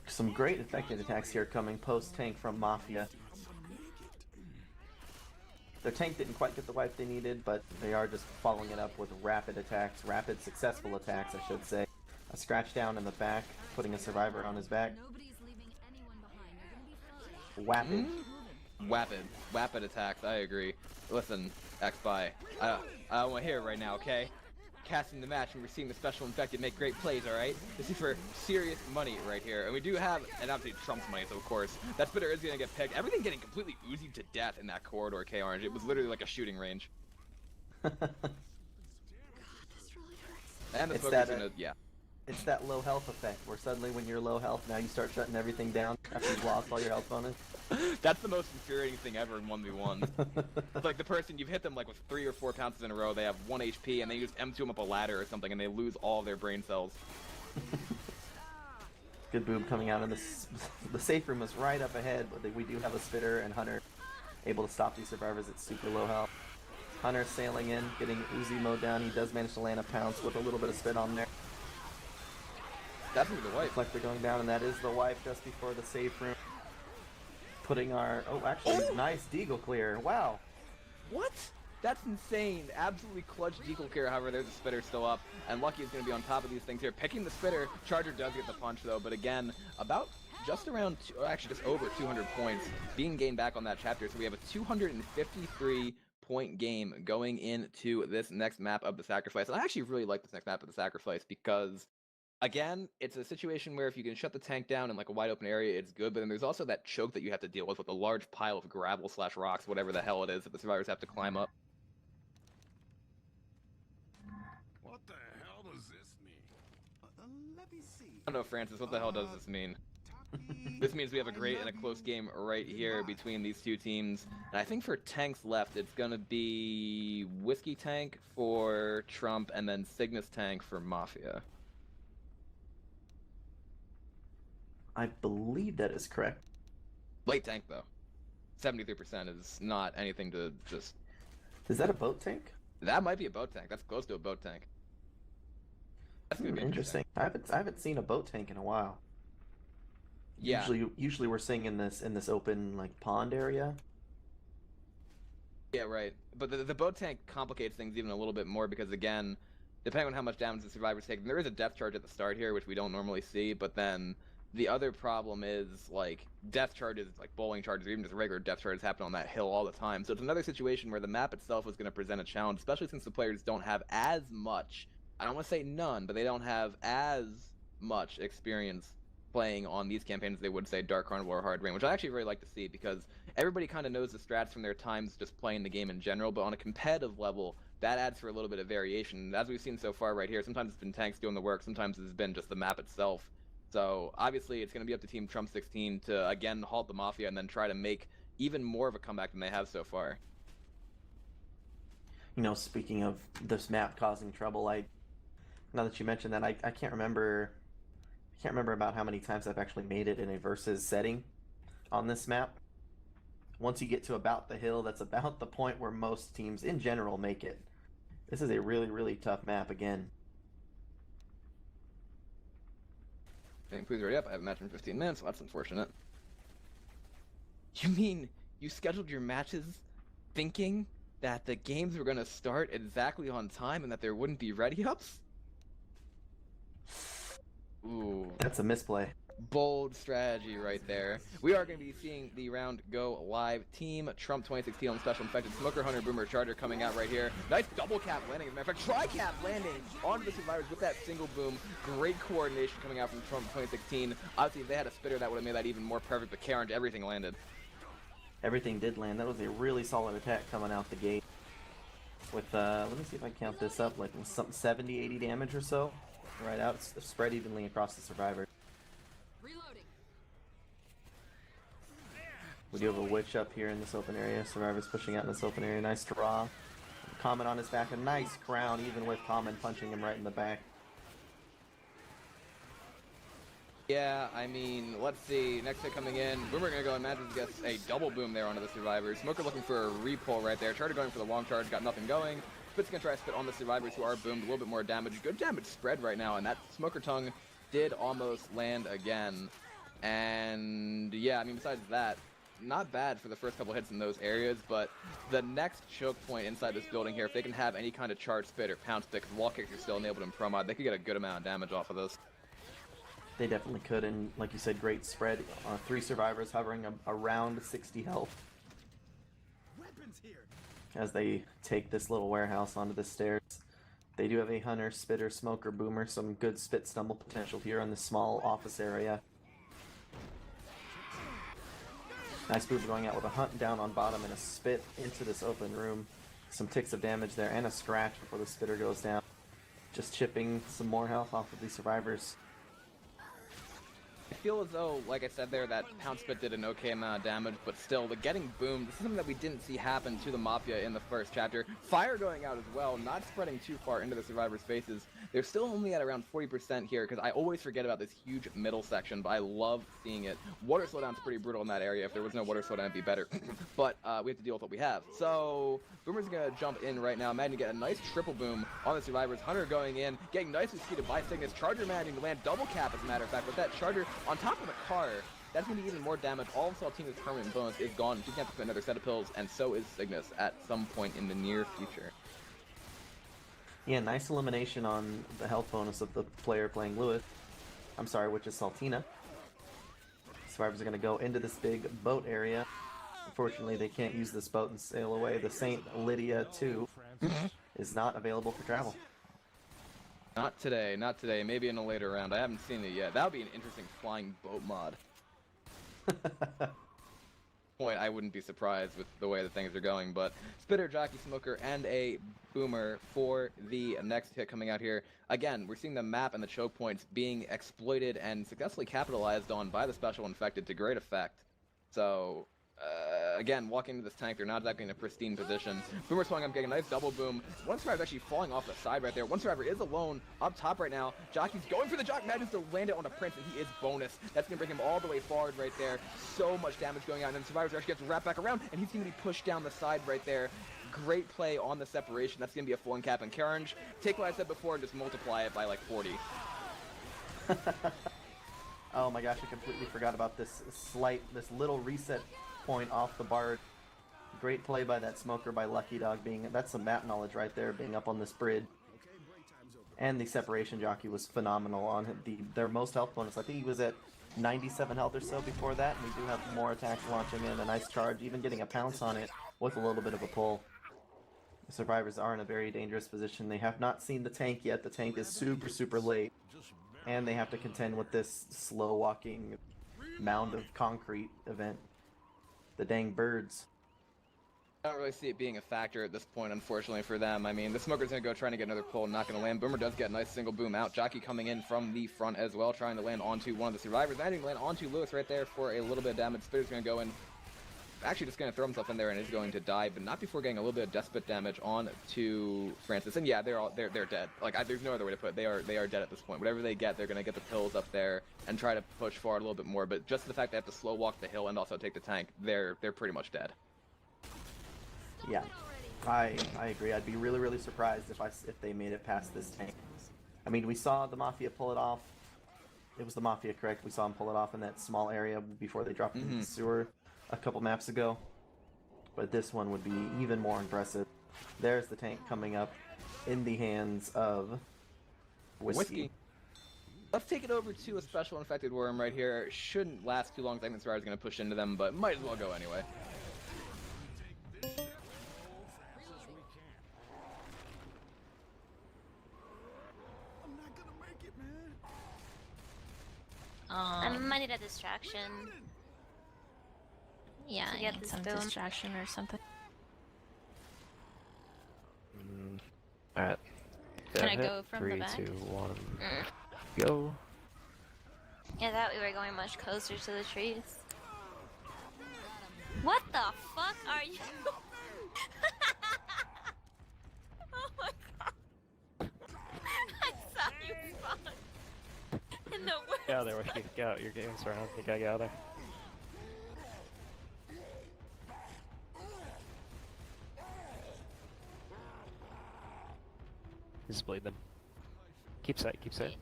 Some great effective attacks here coming post-tank from Mafia. Their tank didn't quite get the wipe they needed, but they are just following it up with rapid attacks, rapid successful attacks, I should say. A scratch down in the back, putting a survivor on his back. Wapid attacks, I agree. Listen, X-Spy, I don't want to hear it right now, okay? Casting the match and we're seeing the special infected make great plays, alright? This is for serious money right here. And we do have, and obviously Trump's money, so of course, that spitter is going to get picked. Everything getting completely oozied to death in that corridor, KOrange. It was literally like a shooting range. And the smoker's gonna, yeah. It's that low health effect, where suddenly when you're low health, now you start shutting everything down after you've lost all your health bonus. That's the most infuriating thing ever in 1v1. It's like the person, you've hit them like with 3 or 4 pounces in a row, they have 1 HP, and then you just M2 them up a ladder or something, and they lose all their brain cells. Good boob coming out, and the safe room is right up ahead, but we do have a spitter and Hunter able to stop these survivors at super low health. Hunter sailing in, getting Uzi mowed down. He does manage to land a pounce with a little bit of spit on there. That's gonna be the wipe. Reflector going down, and that is the wipe just before the safe room. Putting our... Oh, actually, nice deagle clear. Wow. What? That's insane. Absolutely clutch deagle clear. However, there's a spitter still up, and Lucky is going to be on top of these things here. Picking the spitter. Charger does get the punch, though, but again, about just around, actually just over 200 points being gained back on that chapter, so we have a 253-point game going into this next map of the Sacrifice. And I actually really like this next map of the Sacrifice because... Again, it's a situation where if you can shut the tank down in like a wide open area, it's good, but then there's also that choke that you have to deal with a large pile of gravel / rocks, whatever the hell it is that the survivors have to climb up. What the hell does this mean? Let me see. I don't know, Francis, what the hell does this mean? This means we have a great and a close game right here between these two teams. And I think for tanks left, it's going to be Whiskey Tank for Trump and then Cygnus Tank for Mafia. I believe that is correct. Late tank, though. 73% is not anything to just... Is that a boat tank? That might be a boat tank. That's close to a boat tank. That's gonna be interesting. I haven't seen a boat tank in a while. Yeah. Usually we're seeing in this open like pond area. Yeah, right. But the boat tank complicates things even a little bit more because again, depending on how much damage the survivors take, there is a death charge at the start here, which we don't normally see, but then the other problem is, like, death charges, like bowling charges, or even just regular death charges happen on that hill all the time. So it's another situation where the map itself is going to present a challenge, especially since the players don't have as much, I don't want to say none, but they don't have as much experience playing on these campaigns as they would say Dark Carnival or Hard Rain, which I actually really like to see because everybody kind of knows the strats from their times just playing the game in general, but on a competitive level, that adds for a little bit of variation. As we've seen so far right here, sometimes it's been tanks doing the work, sometimes it's been just the map itself. So obviously it's going to be up to Team Trump 16 to again halt the Mafia and then try to make even more of a comeback than they have so far. You know, speaking of this map causing trouble, now that you mentioned that, I can't remember about how many times I've actually made it in a versus setting on this map. Once you get to about the hill, that's about the point where most teams in general make it. This is a really, really tough map again. Please hurry up, I have a match in 15 minutes, so that's unfortunate. You mean you scheduled your matches thinking that the games were going to start exactly on time and that there wouldn't be ready-ups? Ooh. That's a misplay. Bold strategy right there. We are going to be seeing the round go live. Team Trump 2016 on Special Infected. Smoker, Hunter, Boomer, Charger coming out right here. Nice double cap landing. As a matter of fact, tri-cap landing onto the survivors with that single boom. Great coordination coming out from Trump 2016. Obviously, if they had a spitter, that would have made that even more perfect, but KOrange, everything landed. Everything did land. That was a really solid attack coming out the gate. With, let me see if I count this up, like some 70, 80 damage or so. Right out, it's spread evenly across the survivors. We do have a witch up here in this open area. Survivors pushing out in this open area. Nice draw. Common on his back. A nice crown, even with Common punching him right in the back. Yeah, I mean, let's see. Next hit coming in. Boomer gonna go and Magic gets a double boom there onto the survivors. Smoker looking for a repull right there. Charger going for the long charge, got nothing going. Spit's gonna try to spit on the survivors who are boomed. A little bit more damage. Good damage spread right now, and that Smoker tongue did almost land again. And yeah, I mean, besides that, not bad for the first couple hits in those areas, but the next choke point inside this building here, if they can have any kind of charge spit or pound spit, because wall kicks are still enabled in pro mod, they could get a good amount of damage off of this. They definitely could, and like you said, great spread. 3 survivors hovering around 60 health. As they take this little warehouse onto the stairs. They do have a Hunter, Spitter, Smoker, Boomer, some good spit stumble potential here on this small office area. Nice Boomer going out with a hunt down on bottom and a spit into this open room. Some ticks of damage there and a scratch before the Spitter goes down. Just chipping some more health off of these survivors. I feel as though, like I said there, that pound spit did an okay amount of damage, but still, the getting boomed, this is something that we didn't see happen to the Mafia in the first chapter. Fire going out as well, not spreading too far into the survivors' faces. They're still only at around 40% here, because I always forget about this huge middle section, but I love seeing it. Water slowdown's pretty brutal in that area. If there was no water slowdown, it'd be better. But we have to deal with what we have. So, Boomer's gonna jump in right now, managing to get a nice triple boom on the survivors. Hunter going in, getting nicely seated by Cygnus. Charger managing to land double cap, as a matter of fact, with that Charger on top of the car. That's going to be even more damage. All of Saltina's permanent bonus is gone. She's going to have to put another set of pills, and so is Cygnus at some point in the near future. Yeah, nice elimination on the health bonus of the player playing Lewis. I'm sorry, which is Saltina. Survivors are going to go into this big boat area. Unfortunately, they can't use this boat and sail away. The Saint Lydia 2 is not available for travel. Not today, not today. Maybe in a later round. I haven't seen it yet. That would be an interesting flying boat mod. Point, I wouldn't be surprised with the way that things are going, but Spitter, Jockey, Smoker, and a Boomer for the next hit coming out here. Again, we're seeing the map and the choke points being exploited and successfully capitalized on by the Special Infected to great effect. So, again, walking into this tank, they're not exactly in a pristine position. Boomer's falling up, getting a nice double boom. One survivor's actually falling off the side right there. One survivor is alone up top right now. Jockey's going for the Jock, manages to land it on a Prince, and he is bonus. That's going to bring him all the way forward right there. So much damage going on, and then survivors actually have to wrap back around, and he's going to be pushed down the side right there. Great play on the separation. That's going to be a full cap, and KOrange, take what I said before and just multiply it by like 40. Oh my gosh, I completely forgot about this little reset point off the bar. Great play by that Smoker by Lucky Dog. That's some map knowledge right there, being up on this bridge. And the separation jockey was phenomenal on their most health bonus. I think he was at 97 health or so before that, and we do have more attacks launching in. A nice charge, even getting a pounce on it with a little bit of a pull. The survivors are in a very dangerous position. They have not seen the tank yet. The tank is super, super late. And they have to contend with this slow-walking mound of concrete event. The dang birds. I don't really see it being a factor at this point, unfortunately for them. I mean, the Smoker's going to go trying to get another pull, not going to land. Boomer does get a nice single boom out. Jockey coming in from the front as well, trying to land onto one of the survivors. Managing to land onto Lewis right there for a little bit of damage. Spitter's going to go in. Actually just going to throw himself in there and is going to die, but not before getting a little bit of despot damage on to Francis. And yeah, they're dead. Like, there's no other way to put it. They are dead at this point. Whatever they get, they're going to get the pills up there and try to push forward a little bit more. But just the fact they have to slow walk the hill and also take the tank, they're pretty much dead. Yeah, I agree. I'd be really, really surprised if they made it past this tank. I mean, we saw the Mafia pull it off. It was the Mafia, correct? We saw him pull it off in that small area before they dropped into the sewer a couple maps ago. But this one would be even more impressive. There's the tank coming up in the hands of Whiskey. Let's take it over to a special infected worm right here. Shouldn't last too long. I think the Survivor's going to push into them, but might as well go anyway. I'm not gonna make it, man. I might need a distraction. Yeah, To I get need this some boom. distraction or something. Alright. Can I go from the back? 3, 2, 1, Mm. go. I thought we were going much closer to the trees. What the fuck are you? Oh my god. I saw you spawn in the woods. Get out of there, Wiki. Get out. Your game's around. You gotta get out of there. Just bleed them. Keep sight, keep sight.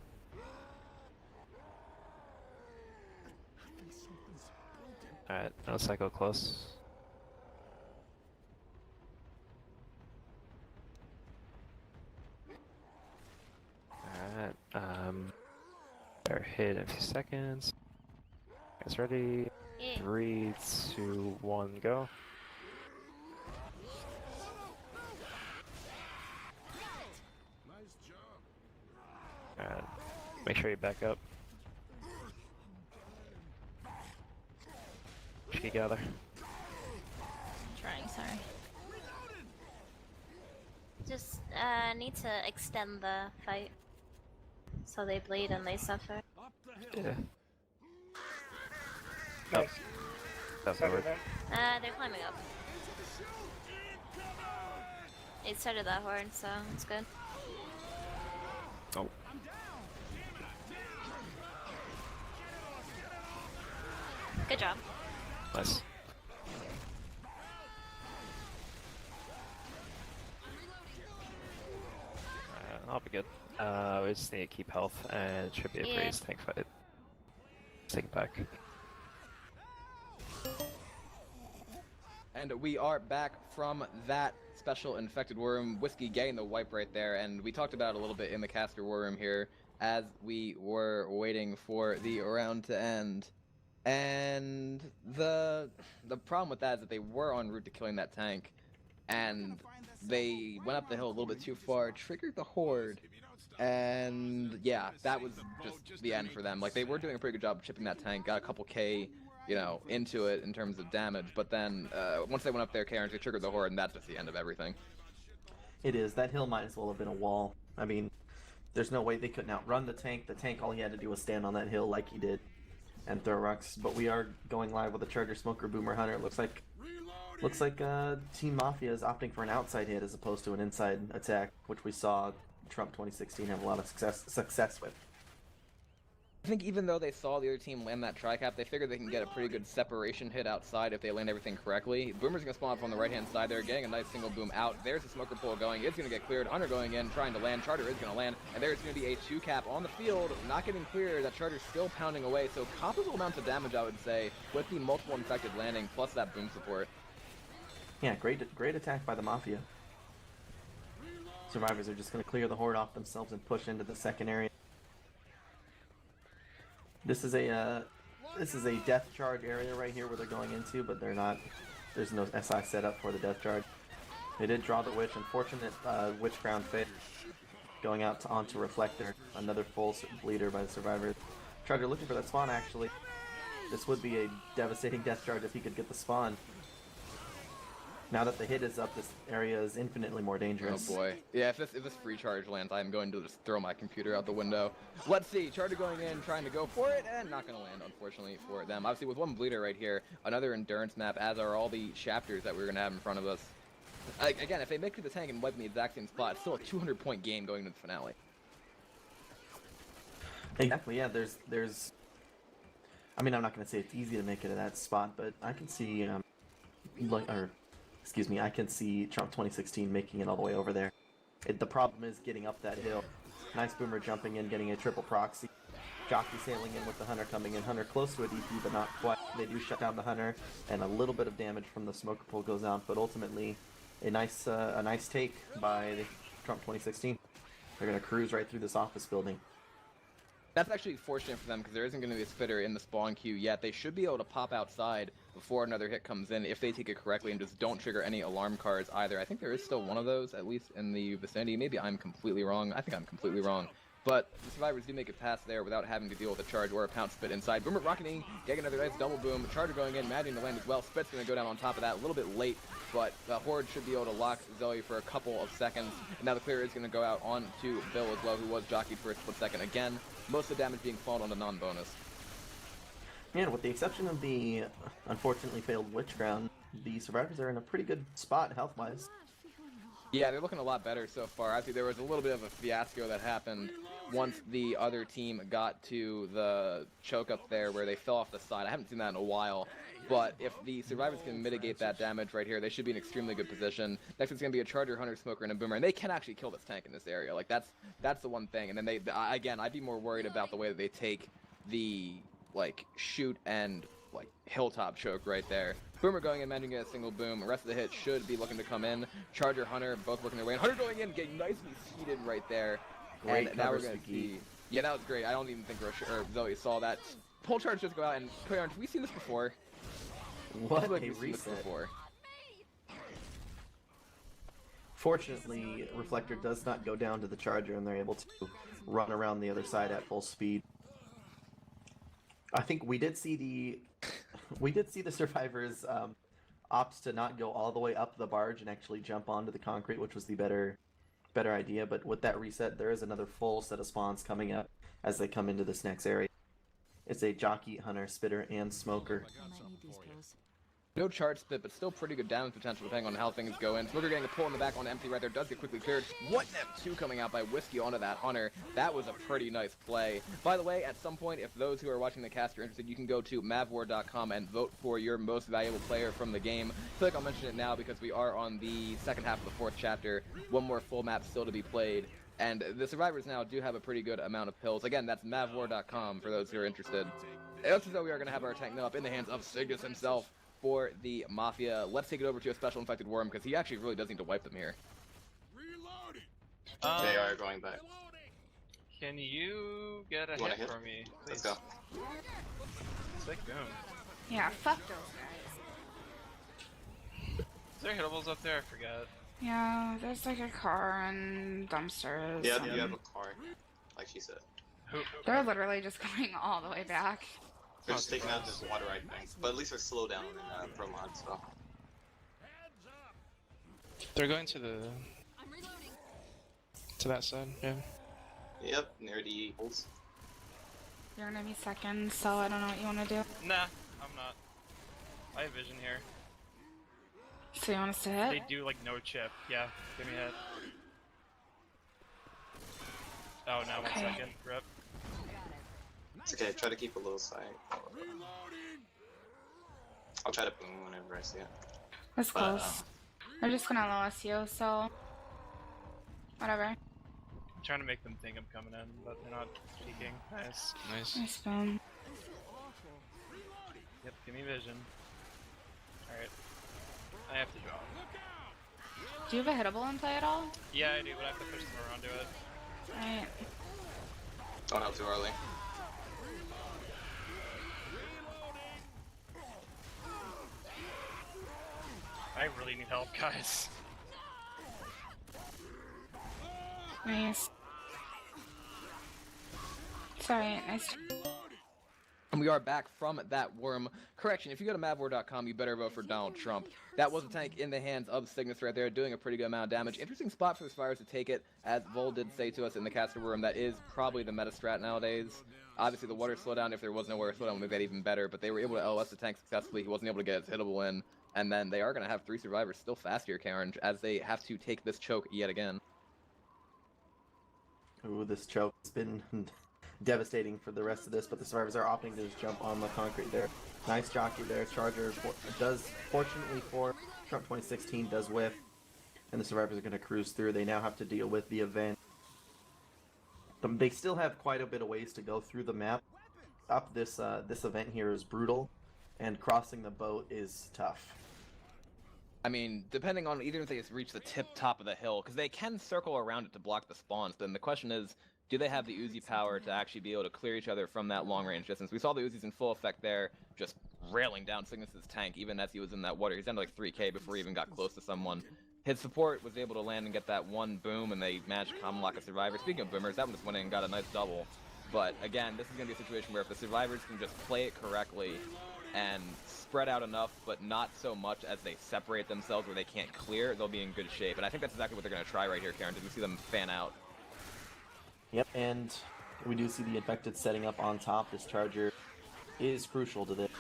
Alright, no cycle close. Alright, better hit in a few seconds. Guys ready? Yeah. 3, 2, 1, go. Nice job. Alright, make sure you back up. She gather. Trying, sorry. Just need to extend the fight so they bleed and they suffer. Up the hill. Yeah. Oh. That's not work. They're climbing up. It started that horn, so it's good. Oh. Good job. Nice. I'll be good. We just need to keep health, and it should be a Yeah. breeze tank fight. Let's take it back. And we are back from that special infected worm. Whiskey getting the wipe right there, and we talked about it a little bit in the caster war room here as we were waiting for the round to end. And the problem with that is that they were en route to killing that tank, and they went up the hill a little bit too far, triggered the horde, and yeah, that was just the end for them. Like, they were doing a pretty good job of chipping that tank, got a couple K, you know, into it in terms of damage, but then once they went up there, KOrange, they triggered the horde, and that's just the end of everything. It is. That hill might as well have been a wall. I mean, there's no way they couldn't outrun the tank. The tank, all he had to do was stand on that hill like he did and throw rocks. But we are going live with a Charger Smoker Boomer Hunter. Looks like Team Mafia is opting for an outside hit as opposed to an inside attack, which we saw Trump 2016 have a lot of success with. I think even though they saw the other team land that tri-cap, they figured they can get a pretty good separation hit outside if they land everything correctly. Boomer's going to spawn up on the right-hand side there, getting a nice single boom out. There's the smoker pole going. It's going to get cleared. Hunter going in, trying to land. Charter is going to land. And there's going to be a 2-cap on the field, not getting cleared. That Charter's still pounding away. So comparable amounts of damage, I would say, with the multiple infected landing, plus that boom support. Yeah, great attack by the Mafia. Survivors are just going to clear the horde off themselves and push into the second area. This is a death charge area right here where they're going into, but they're not. There's no SI set up for the death charge. They did draw the witch. Unfortunate witch crown fade going out onto reflector. Another full bleeder by the survivors. Charger looking for that spawn actually. This would be a devastating death charge if he could get the spawn. Now that the hit is up, this area is infinitely more dangerous. Oh boy. Yeah, if this free charge lands, I'm going to just throw my computer out the window. Let's see, Charter going in, trying to go for it, and not going to land, unfortunately, for them. Obviously, with one bleeder right here, another endurance map, as are all the shafters that we're going to have in front of us. Again, if they make it to the tank and wipe in the exact same spot, it's still a 200-point game going to the finale. Exactly, yeah, there's... I mean, I'm not going to say it's easy to make it to that spot, but I can see, I can see Trump 2016 making it all the way over there. The problem is getting up that hill. Nice Boomer jumping in, getting a triple proxy. Jockey sailing in with the Hunter coming in. Hunter close to a DP, but not quite. They do shut down the Hunter, and a little bit of damage from the smoker pole goes out, but ultimately a nice take by Trump 2016. They're going to cruise right through this office building. That's actually fortunate for them because there isn't going to be a spitter in the spawn queue yet. They should be able to pop outside before another hit comes in if they take it correctly and just don't trigger any alarm cards either. I think there is still one of those, at least in the vicinity. Maybe I'm completely wrong. I think I'm completely wrong. But the survivors do make it past there without having to deal with a charge or a pound spit inside. Boomer rocketing, getting another nice double boom. Charger going in, managing to land as well. Spit's going to go down on top of that a little bit late, but the Horde should be able to lock Zoe for a couple of seconds. And now the clear is going to go out on to Bill as well, who was jockeyed for a split second again. Most of the damage being fought on the non-bonus. Man, with the exception of the unfortunately failed Witch Crown, the survivors are in a pretty good spot health-wise. Yeah, they're looking a lot better so far. I think there was a little bit of a fiasco that happened once the other team got to the choke up there where they fell off the side. I haven't seen that in a while. But if the survivors can mitigate that damage right here, they should be in extremely good position. Next, it's going to be a Charger, Hunter, Smoker, and a Boomer. And they can actually kill this tank in this area. Like, that's the one thing. And then again, I'd be more worried about the way that they take the, like, shoot and, like, hilltop choke right there. Boomer going in, managing to get a single boom. The rest of the hit should be looking to come in. Charger, Hunter, both working their way in. Hunter going in, getting nicely seated right there. Great and now we're going to see... Yeah, that was great. I don't even think Zoe saw that. Pull charge just go out, and KOrange, have we seen this before? What like a we've seen this reset. before. Fortunately, Reflector does not go down to the Charger, and they're able to run around the other side at full speed. I think we did see the survivors opt to not go all the way up the barge and actually jump onto the concrete, which was the better idea. But with that reset, there is another full set of spawns coming up as they come into this next area. It's a Jockey, Hunter, Spitter, and Smoker. No charge spit, but still pretty good damage potential depending on how things go in. Smoker getting a pull in the back on empty right there, does get quickly cleared. What an F2 coming out by Whiskey onto that Hunter. That was a pretty nice play. By the way, at some point, if those who are watching the cast are interested, you can go to MavWar.com and vote for your most valuable player from the game. I feel like I'll mention it now because we are on the second half of the 4th chapter. One more full map still to be played. And the survivors now do have a pretty good amount of pills. Again, that's MavWar.com for those who are interested. It looks as though we are going to have our tank now up in the hands of Cygnus himself for the Mafia. Let's take it over to a special infected worm because he actually really does need to wipe them here. They are going back. Can you get a hit for me? Please? Let's go. Sick boom. Yeah, fuck those guys. Is there hittables up there? I forgot. Yeah, there's like a car and dumpsters. Yeah, you have a car, like she said. They're literally just going all the way back. They're just taking out this water, I think. But at least they're slow down in pro mod, so. They're going to that side, yeah. Yep, near the holes. You're gonna be second, so I don't know what you want to do. Nah, I'm not. I have vision here. So you want us to hit? They do like no chip. Yeah, give me a hit. Oh, now Okay. 1 second. Rip. It's okay, try to keep a little sight. I'll try to boom whenever I see it. That's close. They're just gonna low us you, so whatever. I'm trying to make them think I'm coming in, but they're not peeking. Nice. Nice. Nice boom. Yep, give me vision. Alright. I have to drop. Do you have a hittable in play at all? Yeah, I do, but I have to push them around to it. Right. Oh no, too early. I really need help, guys. Nice. Sorry, nice. And we are back from that worm. Correction, if you go to MavWar.com, you better vote for Donald Trump. That was a tank in the hands of Cygnus right there, doing a pretty good amount of damage. Interesting spot for the Spires to take it, as Vol did say to us in the caster room, that is probably the meta strat nowadays. Obviously, the water slowdown, if there was no water slowdown, would make that even better, but they were able to LS the tank successfully. He wasn't able to get his hittable in, and then they are going to have 3 survivors still fast here, KOrange, as they have to take this choke yet again. Ooh, this choke has been devastating for the rest of this, but the survivors are opting to just jump on the concrete there. Nice jockey there. Charger does, fortunately for Trump 2016, does whiff, and the survivors are going to cruise through. They now have to deal with the event. They still have quite a bit of ways to go through the map. Up this event here is brutal, and crossing the boat is tough. I mean, depending on either if they reach the top of the hill, because they can circle around it to block the spawns, then the question is, do they have the Uzi power to actually be able to clear each other from that long-range distance? We saw the Uzis in full effect there, just railing down Cygnus's tank, even as he was in that water. He's down to like 3k before he even got close to someone. His support was able to land and get that one boom, and they managed to common lock a survivor. Speaking of boomers, that one just went in and got a nice double. But again, this is going to be a situation where if the survivors can just play it correctly and spread out enough, but not so much as they separate themselves where they can't clear, they'll be in good shape. And I think that's exactly what they're going to try right here, KOrange, as we see them fan out. Yep, and we do see the infected setting up on top. This charger is crucial to this.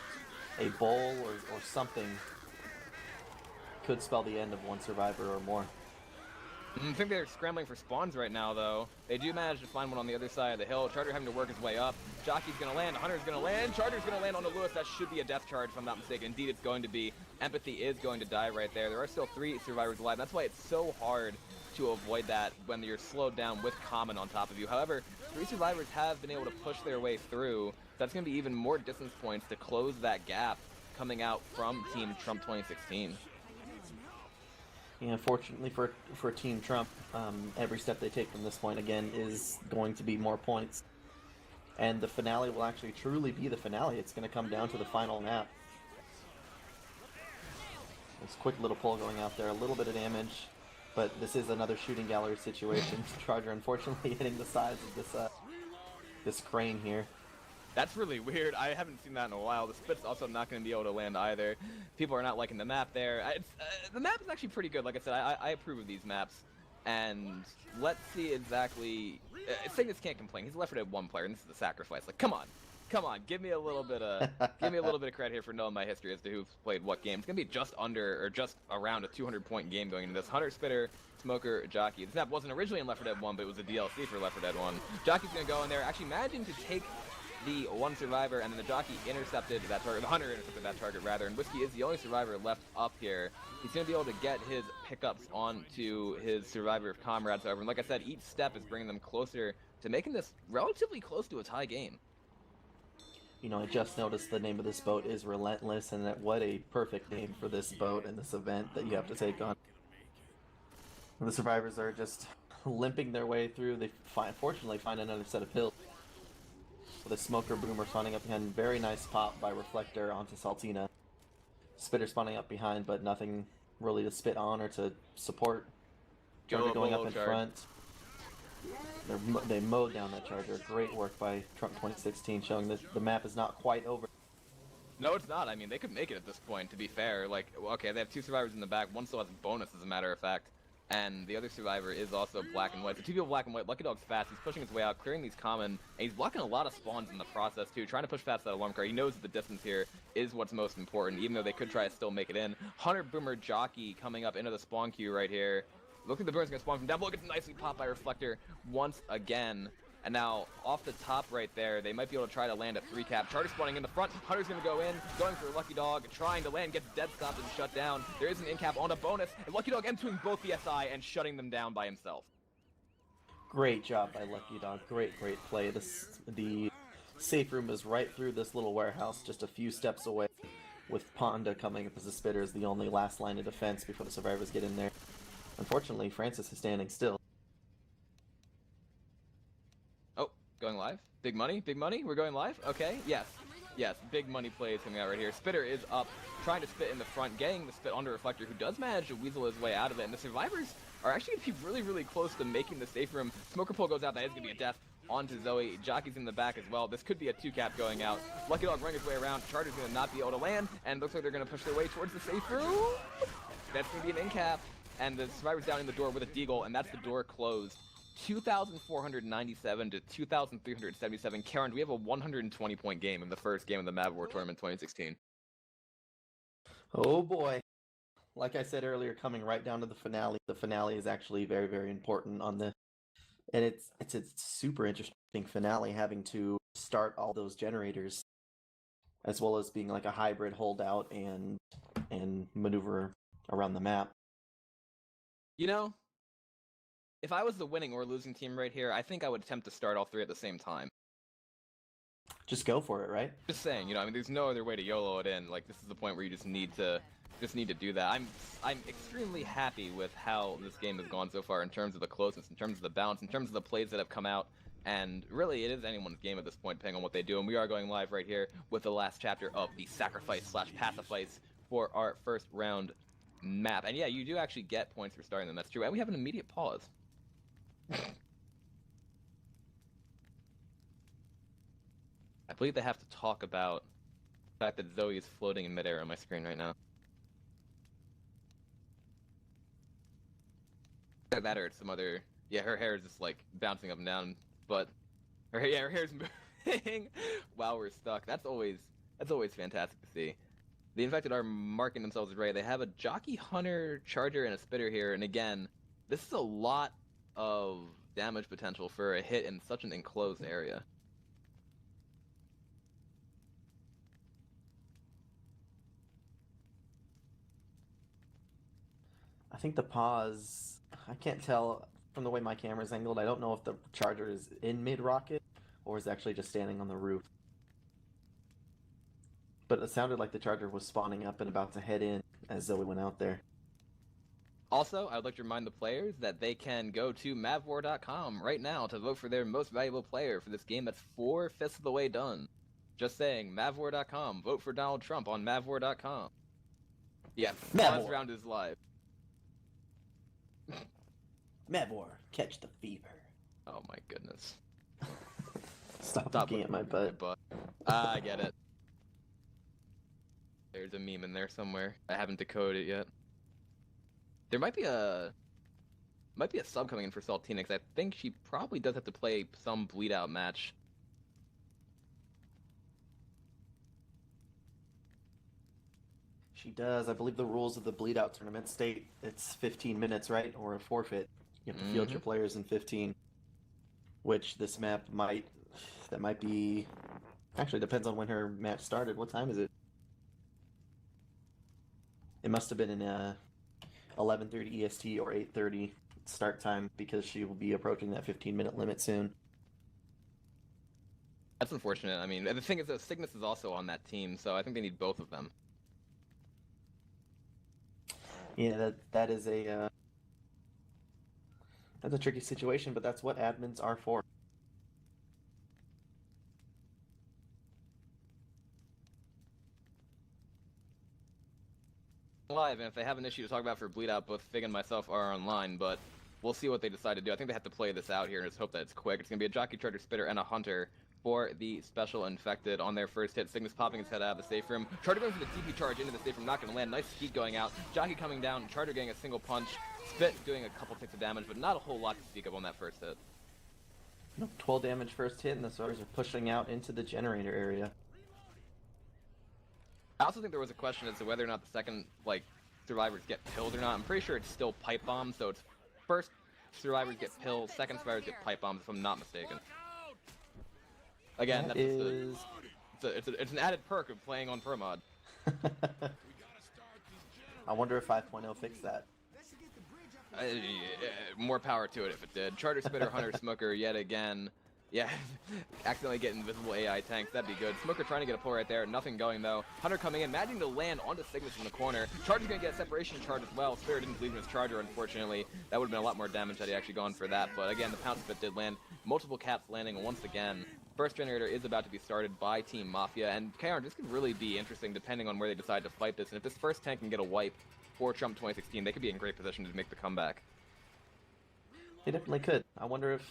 A bowl or something could spell the end of one survivor or more. I think they're scrambling for spawns right now, though. They do manage to find one on the other side of the hill. Charger having to work his way up. Jockey's going to land. Hunter's going to land. Charger's going to land on the Lewis. That should be a death charge, if I'm not mistaken. Indeed, it's going to be. Empathy is going to die right there. There are still 3 survivors alive. That's why it's so hard to avoid that when you're slowed down with Common on top of you. However, 3 survivors have been able to push their way through. That's going to be even more distance points to close that gap coming out from Team Trump 2016. Yeah, fortunately for Team Trump, every step they take from this point, again, is going to be more points. And the finale will actually truly be the finale. It's going to come down to the final map. This quick little pull going out there, a little bit of damage, but this is another shooting gallery situation. Charger unfortunately hitting the sides of this crane here. That's really weird. I haven't seen that in a while. The Spit's also not going to be able to land either. People are not liking the map there. The map is actually pretty good. Like I said, I approve of these maps. And let's see exactly... Cygnus can't complain. He's a Left 4 Dead 1 player, and this is the sacrifice. Like, come on. Come on. Give me a little bit of credit here for knowing my history as to who's played what game. It's going to be just under, or just around a 200-point game going into this. Hunter, Spitter, Smoker, Jockey. This map wasn't originally in Left 4 Dead 1, but it was a DLC for Left 4 Dead 1. Jockey's going to go in there, actually managing to take the one survivor, and then the Jockey intercepted that target. The Hunter intercepted that target, rather, and Whiskey is the only survivor left up here. He's going to be able to get his pickups onto his survivor comrades, however. And like I said, each step is bringing them closer to making this relatively close to a tie game. You know, I just noticed the name of this boat is Relentless, and that what a perfect name for this boat and this event that you have to take on. And the survivors are just limping their way through. They fortunately find another set of hills. With a Smoker Boomer spawning up behind. Very nice pop by Reflector onto Saltina. Spitter spawning up behind, but nothing really to spit on or to support. Charger going up in front. They mowed down that Charger. Great work by Trump 2016, showing that the map is not quite over. No, it's not. I mean, they could make it at this point, to be fair. Like, okay, they have 2 survivors in the back. One still has a bonus, as a matter of fact. And the other survivor is also black and white. So 2 people black and white. Lucky Dog's fast. He's pushing his way out, clearing these common. And he's blocking a lot of spawns in the process, too. Trying to push past that alarm car. He knows that the distance here is what's most important, even though they could try to still make it in. Hunter, Boomer, Jockey coming up into the spawn queue right here. Looks like the Boomer's going to spawn from down below. Gets nicely popped by Reflector once again. And now, off the top right there, they might be able to try to land a 3-cap. Charger spawning in the front. Hunter's going to go in, going for Lucky Dog, trying to land, gets dead stopped and shut down. There is an in-cap on a bonus, and Lucky Dog M2ing both the SI and shutting them down by himself. Great job by Lucky Dog. Great play. The safe room is right through this little warehouse, just a few steps away, with Ponda coming up as a Spitter is the only last line of defense before the survivors get in there. Unfortunately, Francis is standing still. Going live? Big money? Big money? We're going live? Okay, yes. Yes, big money plays coming out right here. Spitter is up, trying to spit in the front, getting the spit onto Reflector, who does manage to weasel his way out of it. And the survivors are actually going to be really close to making the safe room. Smoker pull goes out. That is going to be a death onto Zoe. Jockey's in the back as well. This could be a 2-cap going out. Lucky Dog running his way around. Charger's going to not be able to land, and looks like they're going to push their way towards the safe room. That's going to be an in-cap, and the survivor's down in the door with a deagle, and that's the door closed. 2,497 to 2,377. KOrange, we have a 120-point game in the first game of the MavWar tournament 2016. Oh boy. Like I said earlier, coming right down to the finale. The finale is actually very important on this. And it's a super interesting finale, having to start all those generators, as well as being like a hybrid holdout and maneuver around the map. You know, if I was the winning or losing team right here, I think I would attempt to start all 3 at the same time. Just go for it, right? Just saying, you know, I mean, there's no other way to YOLO it in. Like, this is the point where you just need to do that. I'm extremely happy with how this game has gone so far in terms of the closeness, in terms of the balance, in terms of the plays that have come out And really, it is anyone's game at this point, depending on what they do. And we are going live right here with the last chapter of the Sacrifice/Pacifice for our first round map. And yeah, you do actually get points for starting them. That's true. And we have an immediate pause. I believe they have to talk about the fact that Zoe is floating in midair on my screen right now. That or it's some other... Yeah, her hair is just like bouncing up and down, but her hair's moving while we're stuck. That's always fantastic to see. The Infected are marking themselves as ready. They have a Jockey, Hunter, Charger, and a Spitter here, and again, this is a lot of damage potential for a hit in such an enclosed area. I think the pause, I can't tell from the way my camera's angled. I don't know if the Charger is in mid-rocket or is actually just standing on the roof. But it sounded like the Charger was spawning up and about to head in as Zoe went out there. Also, I would like to remind the players that they can go to MavWar.com right now to vote for their most valuable player for this game that's 4/5 of the way done. Just saying, MavWar.com. Vote for Donald Trump on MavWar.com. Yes, last round is live. MavWar, catch the fever. Oh my goodness. Stop looking at my butt. I get it. There's a meme in there somewhere. I haven't decoded it yet. There might be a sub coming in for Saltina, because I think she probably does have to play some bleed out match. She does. I believe the rules of the bleed out tournament state it's 15 minutes, right? Or a forfeit. You have to field your players in 15. Which this map might be... Actually, depends on when her match started. What time is it? It must have been in 11:30 EST or 8:30 start time, because she will be approaching that 15-minute limit soon. That's unfortunate. I mean, the thing is that Cygnus is also on that team, so I think they need both of them. Yeah, that is a that's a tricky situation, but that's what admins are for. Live, and if they have an issue to talk about for bleed out, both Fig and myself are online, but we'll see what they decide to do. I think they have to play this out here and just hope that it's quick. It's going to be a Jockey, Charger, Spitter, and a Hunter for the Special Infected on their first hit. Cygnus popping his head out of the safe room. Charger going for the TP charge into the safe room, not going to land. Nice speed going out. Jockey coming down, Charger getting a single punch. Spit doing a couple ticks of damage, but not a whole lot to speak of on that first hit. 12 damage first hit, and the Swords are pushing out into the generator area. I also think there was a question as to whether or not the second, survivors get pilled or not. I'm pretty sure it's still pipe bombs, so it's first survivors get pilled, second survivors get pipe bombs, if I'm not mistaken. Again, it's an added perk of playing on Permod. I wonder if 5.0 fixed that. More power to it if it did. Charter, Spitter, Hunter, Smoker, yet again. Yeah, accidentally get invisible AI tanks. That'd be good. Smoker trying to get a pull right there. Nothing going, though. Hunter coming in, managing to land onto Cygnus in the corner. Charger's going to get a separation charge as well. Spirit didn't believe in his Charger, unfortunately. That would have been a lot more damage had he actually gone for that. But again, the pounce spit did land. Multiple caps landing once again. First generator is about to be started by Team Mafia. And KOrange, this could really be interesting depending on where they decide to fight this. And if this first tank can get a wipe for Trump 2016, they could be in great position to make the comeback. They definitely could. I wonder if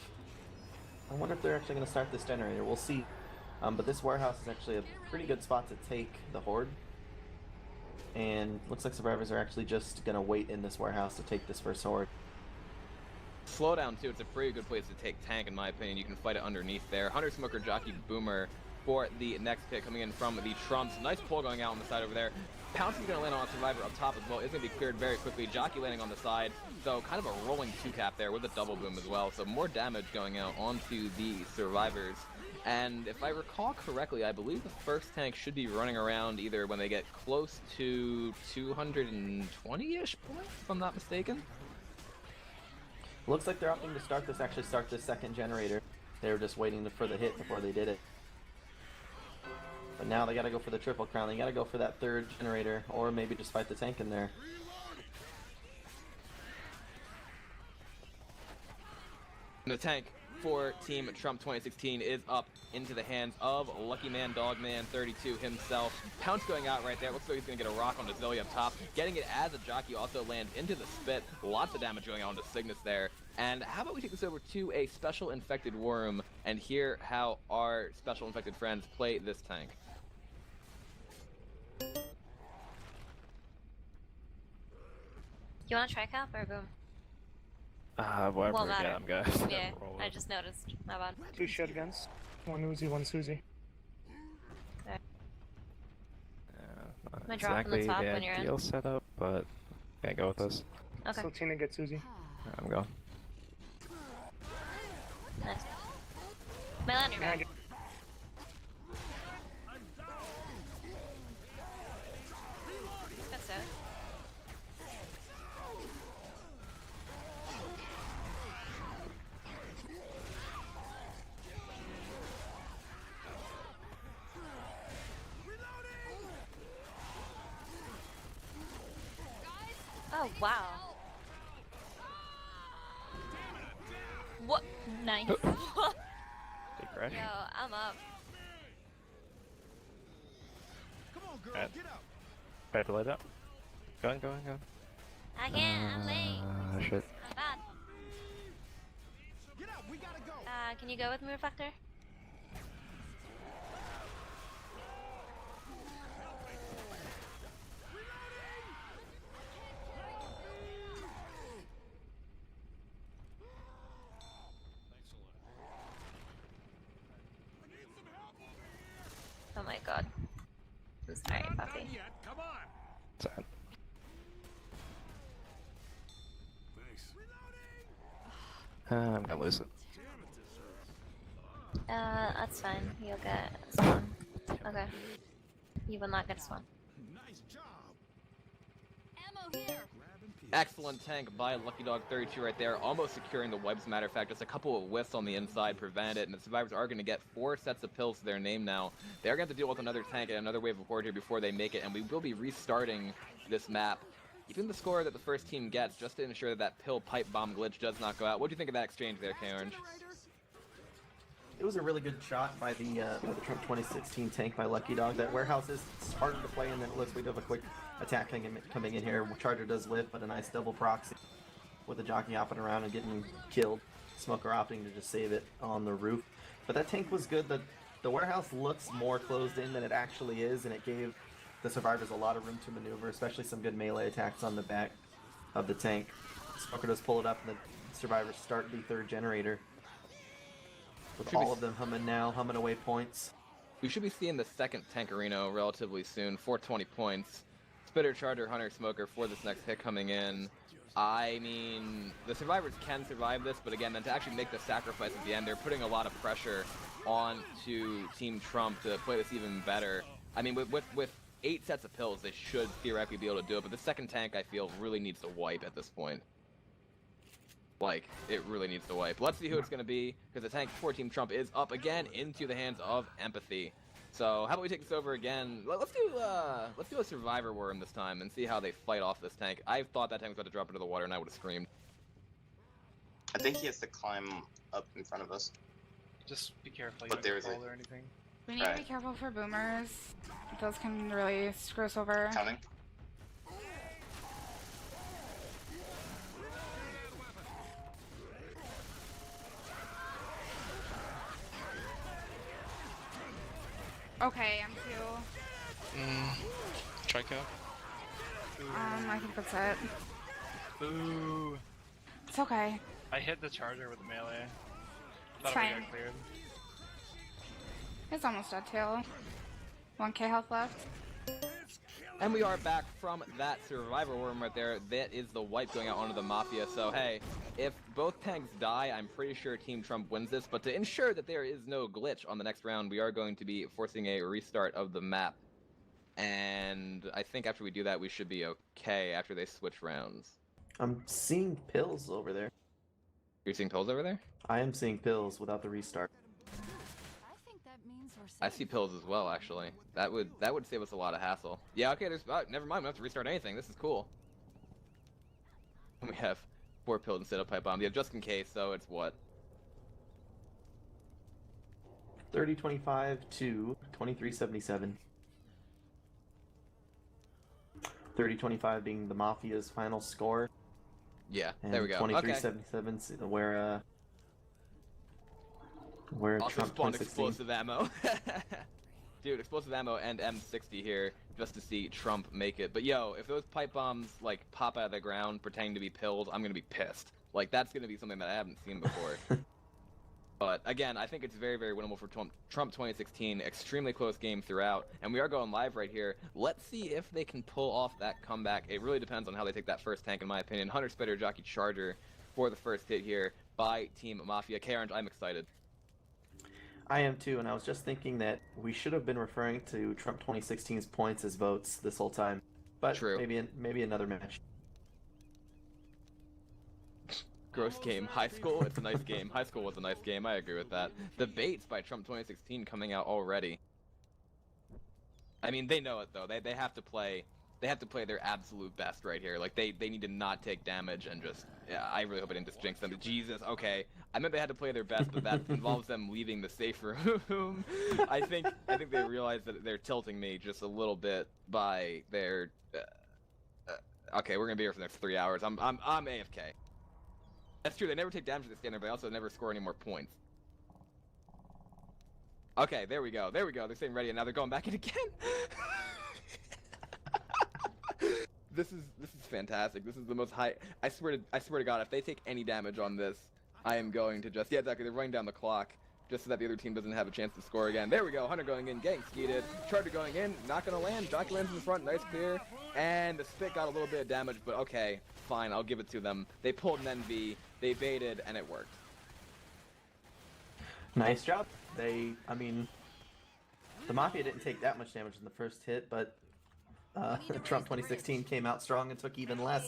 they're actually going to start this generator. We'll see. But this warehouse is actually a pretty good spot to take the Horde. And looks like survivors are actually just going to wait in this warehouse to take this first Horde. Slowdown, too. It's a pretty good place to take tank, in my opinion. You can fight it underneath there. Hunter, Smoker, Jockey, Boomer for the next pick coming in from the Trumps. Nice pull going out on the side over there. Pounce is going to land on a survivor up top as well. It's going to be cleared very quickly. Jockey landing on the side. So kind of a rolling two-cap there with a double boom as well. So more damage going out onto the survivors. And if I recall correctly, I believe the first tank should be running around either when they get close to 220-ish points, if I'm not mistaken. Looks like they're opting to start this second generator. They were just waiting for the hit before they did it. But now they gotta go for the triple crown. They gotta go for that third generator, or maybe just fight the tank in there. And the tank for Team Trump 2016 is up into the hands of Lucky Man Dogman 32 himself. Pounce going out right there. Looks like he's going to get a rock onto Zoe up top. Getting it as a jockey also lands into the spit. Lots of damage going on to Cygnus there. And how about we take this over to a special infected worm and hear how our special infected friends play this tank. You want to try cap or boom? Whatever Won't we get, matter. I'm good. Yeah, Roll I it. just noticed. My bad. 2 shotguns. 1 Uzi, 1 Susie. Not I drop from the exactly top the when you're in. ideal setup, but okay, go with this. Okay, Tina gets Susie. I'm going. nice. Melee on your back. That's it. Oh, wow. What? Nice. Big crash. Yo, I'm up. Come on, girl, Alright. get up. Try to light up. Going. I can't, I'm late. Shit. I'm bad. Get up, we gotta go. Can you go with me, Reflector? Oh my god. I'm sorry, Puppy. Come on. Sad. I'm gonna lose it. That's fine. You'll get spawn. Okay. You will not get spawn. Nice job. Ammo here. Excellent tank by Lucky Dog 32 right there, almost securing the wipe. As a matter of fact, just a couple of whiffs on the inside prevented it, and the survivors are going to get 4 sets of pills to their name now. They're going to have to deal with another tank and another wave of horde here before they make it, and we will be restarting this map. Keeping the score that the first team gets, just to ensure that that pill pipe bomb glitch does not go out. What do you think of that exchange there, KOrange? It was a really good shot by the Trump 2016 tank by Lucky Dog. That warehouse is harder to play, and then it looks like we have a quick attack coming in here. Charger does live, but a nice double proxy with the jockey hopping around and getting killed. Smoker opting to just save it on the roof. But that tank was good. The warehouse looks more closed in than it actually is, and it gave the survivors a lot of room to maneuver, especially some good melee attacks on the back of the tank. Smoker does pull it up, and the survivors start the third generator. With all of them humming away points. We should be seeing the second tank arena relatively soon, 420 points. Spitter, Charger, Hunter, Smoker for this next hit coming in. I mean, the survivors can survive this, but again, then to actually make the sacrifice at the end, they're putting a lot of pressure on to Team Trump to play this even better. I mean, with 8 sets of pills, they should theoretically be able to do it, but the second tank, I feel, really needs to wipe at this point. Like, it really needs to wipe. Let's see who it's going to be, because the tank for Team Trump is up again into the hands of Empathy. So, how about we take this over again? Let's do a Survivor Worm this time and see how they fight off this tank. I thought that tank was about to drop into the water, and I would have screamed. I think he has to climb up in front of us. Just be careful, you But don't get there's a- cold or anything. We need to be Right. careful for boomers. Those can really screw us over. Counting. Okay, I'm too. Trico. I think that's it. Ooh. It's okay. I hit the charger with the melee. It's Thought we fine. got cleared. It's almost dead too. 1k health left. And we are back from that Survivor Worm right there. That is the wipe going out onto the Mafia. So, hey, if both tanks die, I'm pretty sure Team Trump wins this. But to ensure that there is no glitch on the next round, we are going to be forcing a restart of the map. And I think after we do that, we should be okay after they switch rounds. I'm seeing pills over there. You're seeing pills over there? I am seeing pills without the restart. I think that means we're I see pills as well, actually. That would save us a lot of hassle. Yeah, okay, never mind, we don't have to restart anything. This is cool. We have 4 pills instead of pipe bomb. Yeah, just in case, so it's what? 30-25 to 23-77. 30-25 being the Mafia's final score. Yeah, And there we go. 23-77 where Also Trump spawned 2016. explosive ammo. Dude, explosive ammo and M60 here just to see Trump make it. But yo, if those pipe bombs like pop out of the ground pretending to be pilled, I'm gonna be pissed. Like that's gonna be something that I haven't seen before. But again, I think it's very, very winnable for Trump 2016. Extremely close game throughout, and we are going live right here. Let's see if they can pull off that comeback. It really depends on how they take that first tank, in my opinion. Hunter Spitter, Jockey Charger for the first hit here by Team Mafia. KOrange, I'm excited. I am too, and I was just thinking that we should have been referring to Trump 2016's points as votes this whole time. But True. maybe another match. Gross game. High school, it's a nice game. High school was a nice game. I agree with that. The baits by Trump 2016 coming out already. I mean, they know it though. They have to play. They have to play their absolute best right here. Like they need to not take damage and just. Yeah, I really hope I didn't just jinx them. Jesus. Okay. I meant they had to play their best, but that involves them leaving the safe room. I think they realize that they're tilting me just a little bit by their. Okay, we're gonna be here for the next 3 hours. I'm AFK. That's true, they never take damage at the standard, but they also never score any more points. Okay, there we go, there we go. They're staying ready, and now they're going back in again. This is fantastic. This is the most high. I swear to God, if they take any damage on this, I am going to just. Yeah, exactly. They're running down the clock just so that the other team doesn't have a chance to score again. There we go. Hunter going in, getting skeeted. Charger going in, not gonna land. Jockey lands in the front, nice clear. And the spit got a little bit of damage, but okay, fine. I'll give it to them. They pulled an NV, they baited, and it worked. Nice job. I mean, the Mafia didn't take that much damage in the first hit, but Trump 2016 came out strong and took even less.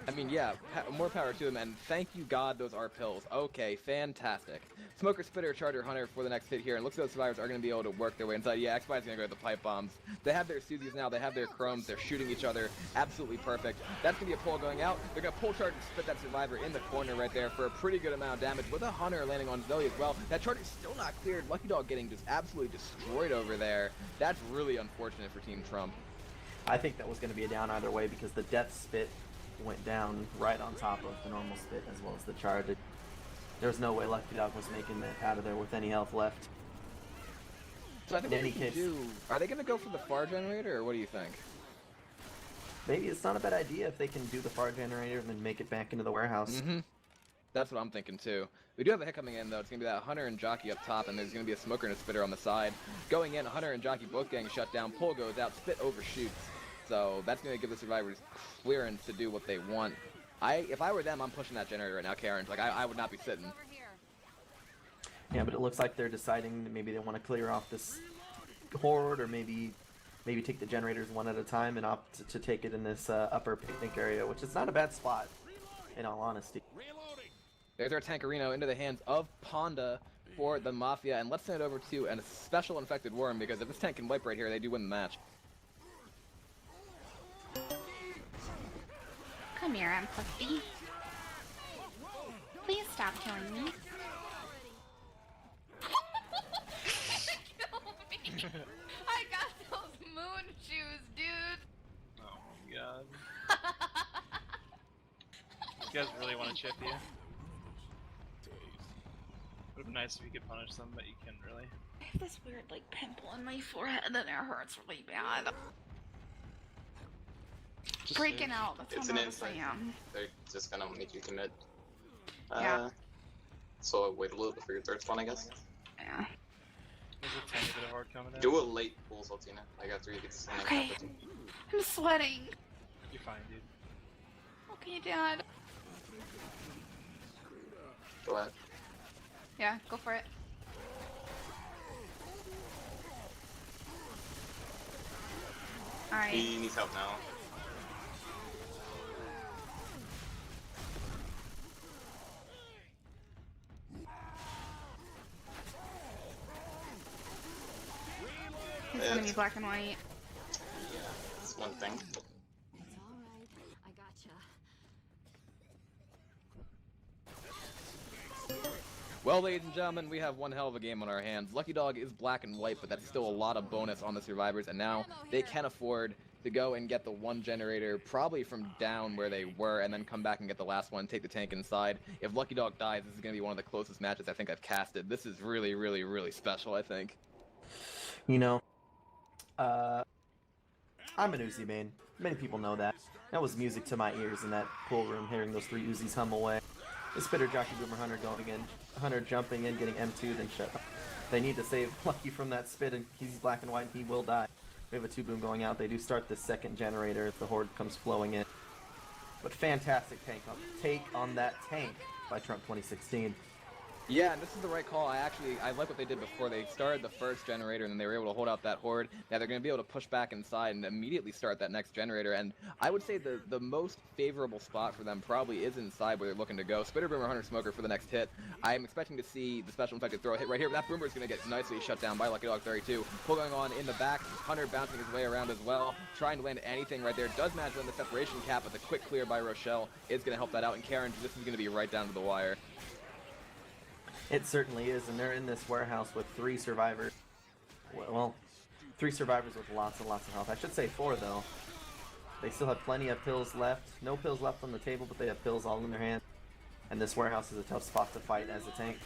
I mean, yeah, more power to them, and thank you God those are pills. Okay, fantastic. Smoker, Spitter, Charger, Hunter for the next hit here, and looks like those survivors are going to be able to work their way inside. Yeah, X-Spy's going to go with the pipe bombs. They have their Suzies now, they have their Chromes, they're shooting each other, absolutely perfect. That's going to be a pull going out. They're going to pull Charger, spit that survivor in the corner right there for a pretty good amount of damage, with a Hunter landing on Zoe as well. That Charger's still not cleared. Lucky Dog getting just absolutely destroyed over there. That's really unfortunate for Team Trump. I think that was going to be a down either way because the death spit went down right on top of the normal spit as well as the charge. There's no way Lucky Dog was making that out of there with any health left. So I think are they going to go for the far generator, or what do you think? Maybe it's not a bad idea if they can do the far generator and then make it back into the warehouse. That's what I'm thinking too. We do have a hit coming in though. It's going to be that Hunter and Jockey up top, and there's going to be a Smoker and a Spitter on the side. Going in, Hunter and Jockey both getting shut down. Pull goes out, Spit overshoots. So that's going to give the survivors clearance to do what they want. If I were them, I'm pushing that generator right now, KOrange. Like, I would not be sitting. Yeah, but it looks like they're deciding that maybe they want to clear off this horde, or maybe take the generators one at a time and opt to take it in this upper picnic area, which is not a bad spot, in all honesty. There's our Tankerino into the hands of Ponda for the Mafia, and let's send it over to a special infected worm, because if this tank can wipe right here, they do win the match. Come here, I'm puffy. Please stop killing me. Kill me. I got those moon shoes, dude. Oh my God. You guys really want to chip you? Would be nice if you could punish them, but you couldn't really. I have this weird like pimple on my forehead and it hurts really bad. Just Breaking out, that's It's how an nervous I insight. am. They're just gonna make you commit. Yeah. So wait a little bit for your third spawn, I guess. Yeah. There's a tiny bit of hard coming in. Do a late pull, Saltina. I got 3 hits. And I Okay. got 15. I'm sweating. You're fine, dude. Okay, Dad. Go ahead. Yeah, go for it. Alright. He needs help now. It's gonna be black and white. Yeah, that's one thing. It's alright. I gotcha. Well, ladies and gentlemen, we have one hell of a game on our hands. Lucky Dog is black and white, but that's still a lot of bonus on the survivors, and now they can afford to go and get the one generator, probably from down where they were, and then come back and get the last one, take the tank inside. If Lucky Dog dies, this is going to be one of the closest matches I think I've casted. This is really, really, really special, I think. You know, I'm an Uzi main. Many people know that. That was music to my ears in that pool room, hearing those 3 Uzis hum away. The Spitter, Jockey, Boomer, Hunter going in. Hunter jumping in, getting M2'd, and shut up. They need to save Lucky from that spit, and he's black and white, and he will die. We have a 2-boom going out. They do start the second generator if the horde comes flowing in. But fantastic take on that tank by Trump 2016. Yeah, and this is the right call. I like what they did before. They started the first generator, and then they were able to hold out that horde. Now they're going to be able to push back inside and immediately start that next generator. And I would say the most favorable spot for them probably is inside where they're looking to go. Spitter, Boomer, Hunter, Smoker for the next hit. I'm expecting to see the special infected throw a hit right here. That Boomer is going to get nicely shut down by Lucky Dog 32. Pull going on in the back. Hunter bouncing his way around as well, trying to land anything right there. Does manage to land the separation cap, but the quick clear by Rochelle is going to help that out. And KOrange, this is going to be right down to the wire. It certainly is, and they're in this warehouse with 3 survivors. Well, 3 survivors with lots and lots of health. I should say 4, though. They still have plenty of pills left. No pills left on the table, but they have pills all in their hand. And this warehouse is a tough spot to fight as a tank.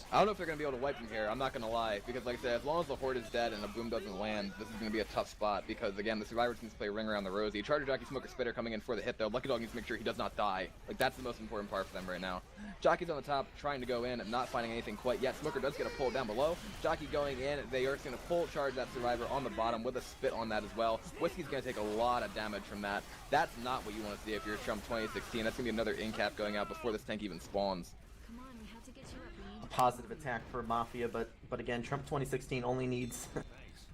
I don't know if they're going to be able to wipe from here, I'm not going to lie, because like I said, as long as the horde is dead and a boom doesn't land, this is going to be a tough spot, because again, the survivors needs to play ring around the rosy. Charger, Jockey, Smoker, Spitter coming in for the hit though. Lucky Dog needs to make sure he does not die. Like, that's the most important part for them right now. Jockey's on the top, trying to go in, and not finding anything quite yet. Smoker does get a pull down below. Jockey going in, they are going to full charge that survivor on the bottom with a spit on that as well. Whiskey's going to take a lot of damage from that. That's not what you want to see if you're Trump 2016. That's going to be another in-cap going out before this tank even spawns. Come on, we have to get you up. We need to Positive attack for Mafia, but again, Trump 2016 only needs...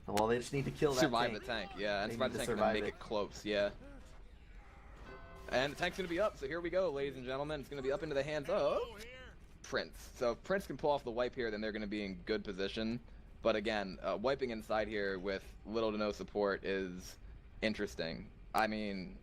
well, they just need to kill that survive tank. the tank, yeah, and They survive need the to tank and survive then make it close, yeah. And the tank's going to be up, so here we go, ladies and gentlemen. It's going to be up into the hands of Prince. So if Prince can pull off the wipe here, then they're going to be in good position. But again, wiping inside here with little to no support is interesting. I mean,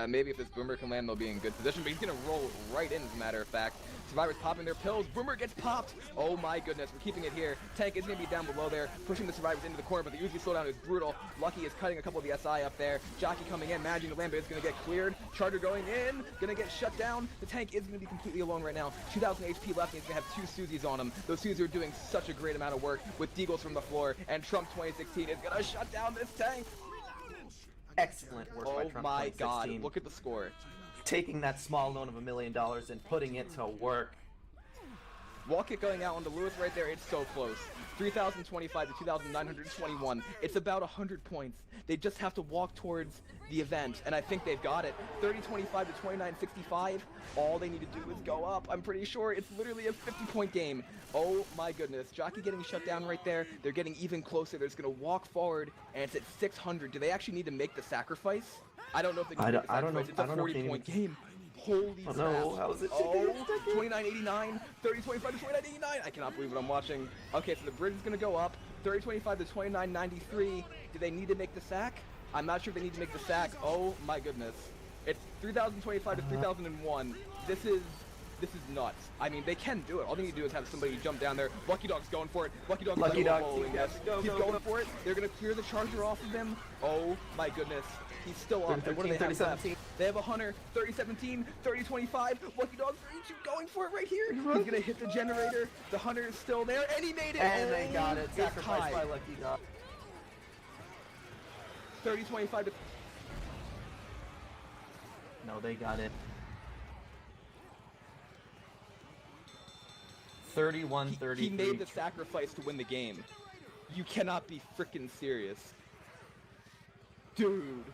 maybe if this Boomer can land, they'll be in good position, but he's going to roll right in, as a matter of fact. Survivors popping their pills. Boomer gets popped. Oh my goodness, we're keeping it here. Tank is going to be down below there, pushing the survivors into the corner, but the Uzi slowdown is brutal. Lucky is cutting a couple of the SI up there. Jockey coming in, managing to land, but it's going to get cleared. Charger going in, going to get shut down. The tank is going to be completely alone right now. 2,000 HP left, and he's going to have 2 Suzis on him. Those Suzis are doing such a great amount of work with Deagles from the floor, and Trump 2016 is going to shut down this tank. Excellent work by Oh Trump my 2016. god, look at the score. Taking that small loan of $1 million and putting it to work. Wall kick going out onto Lewis right there. It's so close. 3,025 to 2,921. It's about 100 points. They just have to walk towards the event, and I think they've got it. 3025 to 2965. All they need to do is go up. I'm pretty sure it's literally a 50-point game. Oh my goodness. Jockey getting shut down right there. They're getting even closer. They're just going to walk forward, and it's at 600. Do they actually need to make the sacrifice? I don't know if they can make the sacrifice. It's a 40-point game. Holy crap. No, how is it? Oh, 2989, 3025 to 2989. I cannot believe what I'm watching. Okay, so the bridge is going to go up. 3025 to 2993. Do they need to make the sack? I'm not sure if they need to make the sack. Oh my goodness. It's 3025 to 3001. This is nuts. I mean, they can do it. All they need to do is have somebody jump down there. Lucky Dog's going for it. Lucky Dog's Lucky Dog, He's going for it. They're going to clear the charger off of him. Oh my goodness. He's still up. And what do they have left? They have a Hunter, 3017, 3025, Lucky Dog 32 going for it right here. He's going to hit the generator. The Hunter is still there, and he made it. And they got it. It's Sacrificed tied. by Lucky Dog. 3025 to... No, they got it. 31-33. He made the sacrifice to win the game. You cannot be freaking serious. Dude.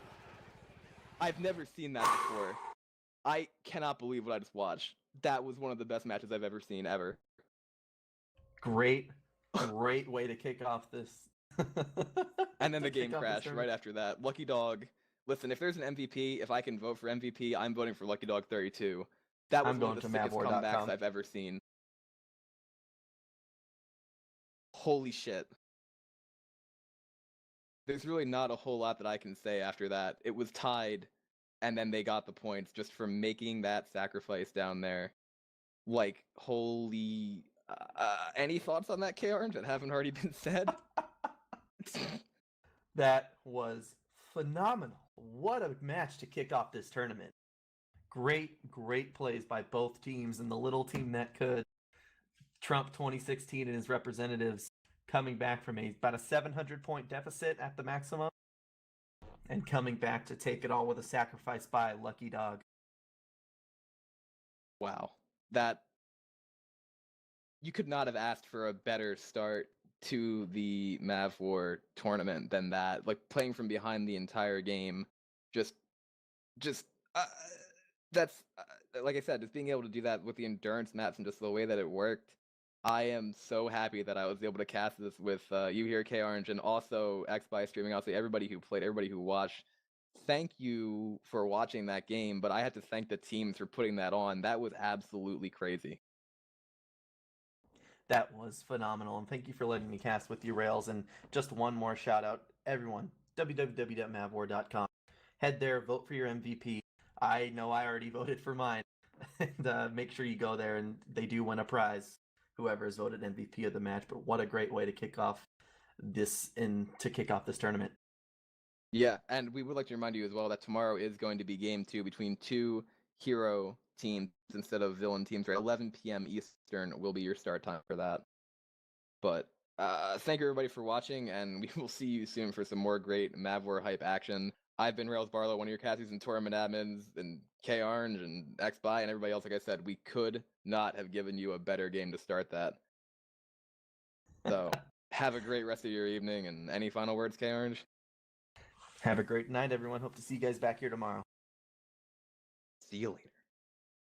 I've never seen that before. I cannot believe what I just watched. That was one of the best matches I've ever seen, ever. Great way to kick off this. And then the game crashed right after that. Lucky Dog. Listen, if there's an MVP, if I can vote for MVP, I'm voting for Lucky Dog 32. That was one of the sickest comebacks I've ever seen. Holy shit. There's really not a whole lot that I can say after that. It was tied, and then they got the points just from making that sacrifice down there. Like, holy... any thoughts on that, KOrange, that haven't already been said? That was phenomenal. What a match to kick off this tournament. Great plays by both teams, and the little team that could trump 2016 and his representatives coming back from about a 700-point deficit at the maximum and coming back to take it all with a sacrifice by Lucky Dog. Wow. That... You could not have asked for a better start to the MavWar tournament than that. Like, playing from behind the entire game, just that's like I said, just being able to do that with the endurance maps and just the way that it worked. I am so happy that I was able to cast this with you here, KOrange, and also XBy streaming. Obviously, everybody who played, everybody who watched. Thank you for watching that game, but I had to thank the teams for putting that on. That was absolutely crazy. That was phenomenal, and thank you for letting me cast with you, Rails. And just one more shout out, everyone, www.mavwar.com. Head there, vote for your MVP. I know I already voted for mine. And make sure you go there, and they do win a prize, whoever is voted MVP of the match. But what a great way to kick off this tournament. Yeah, and we would like to remind you as well that tomorrow is going to be game 2 between 2 hero teams instead of villain teams. Right, 11 p.m. Eastern will be your start time for that. But thank you everybody for watching, and we will see you soon for some more great MavWar hype action. I've been Rails Barlow, one of your casties and tournament admins, and KOrange and XBy and everybody else. Like I said, we could not have given you a better game to start that. So have a great rest of your evening, and any final words, KOrange? Have a great night, everyone. Hope to see you guys back here tomorrow. See you later.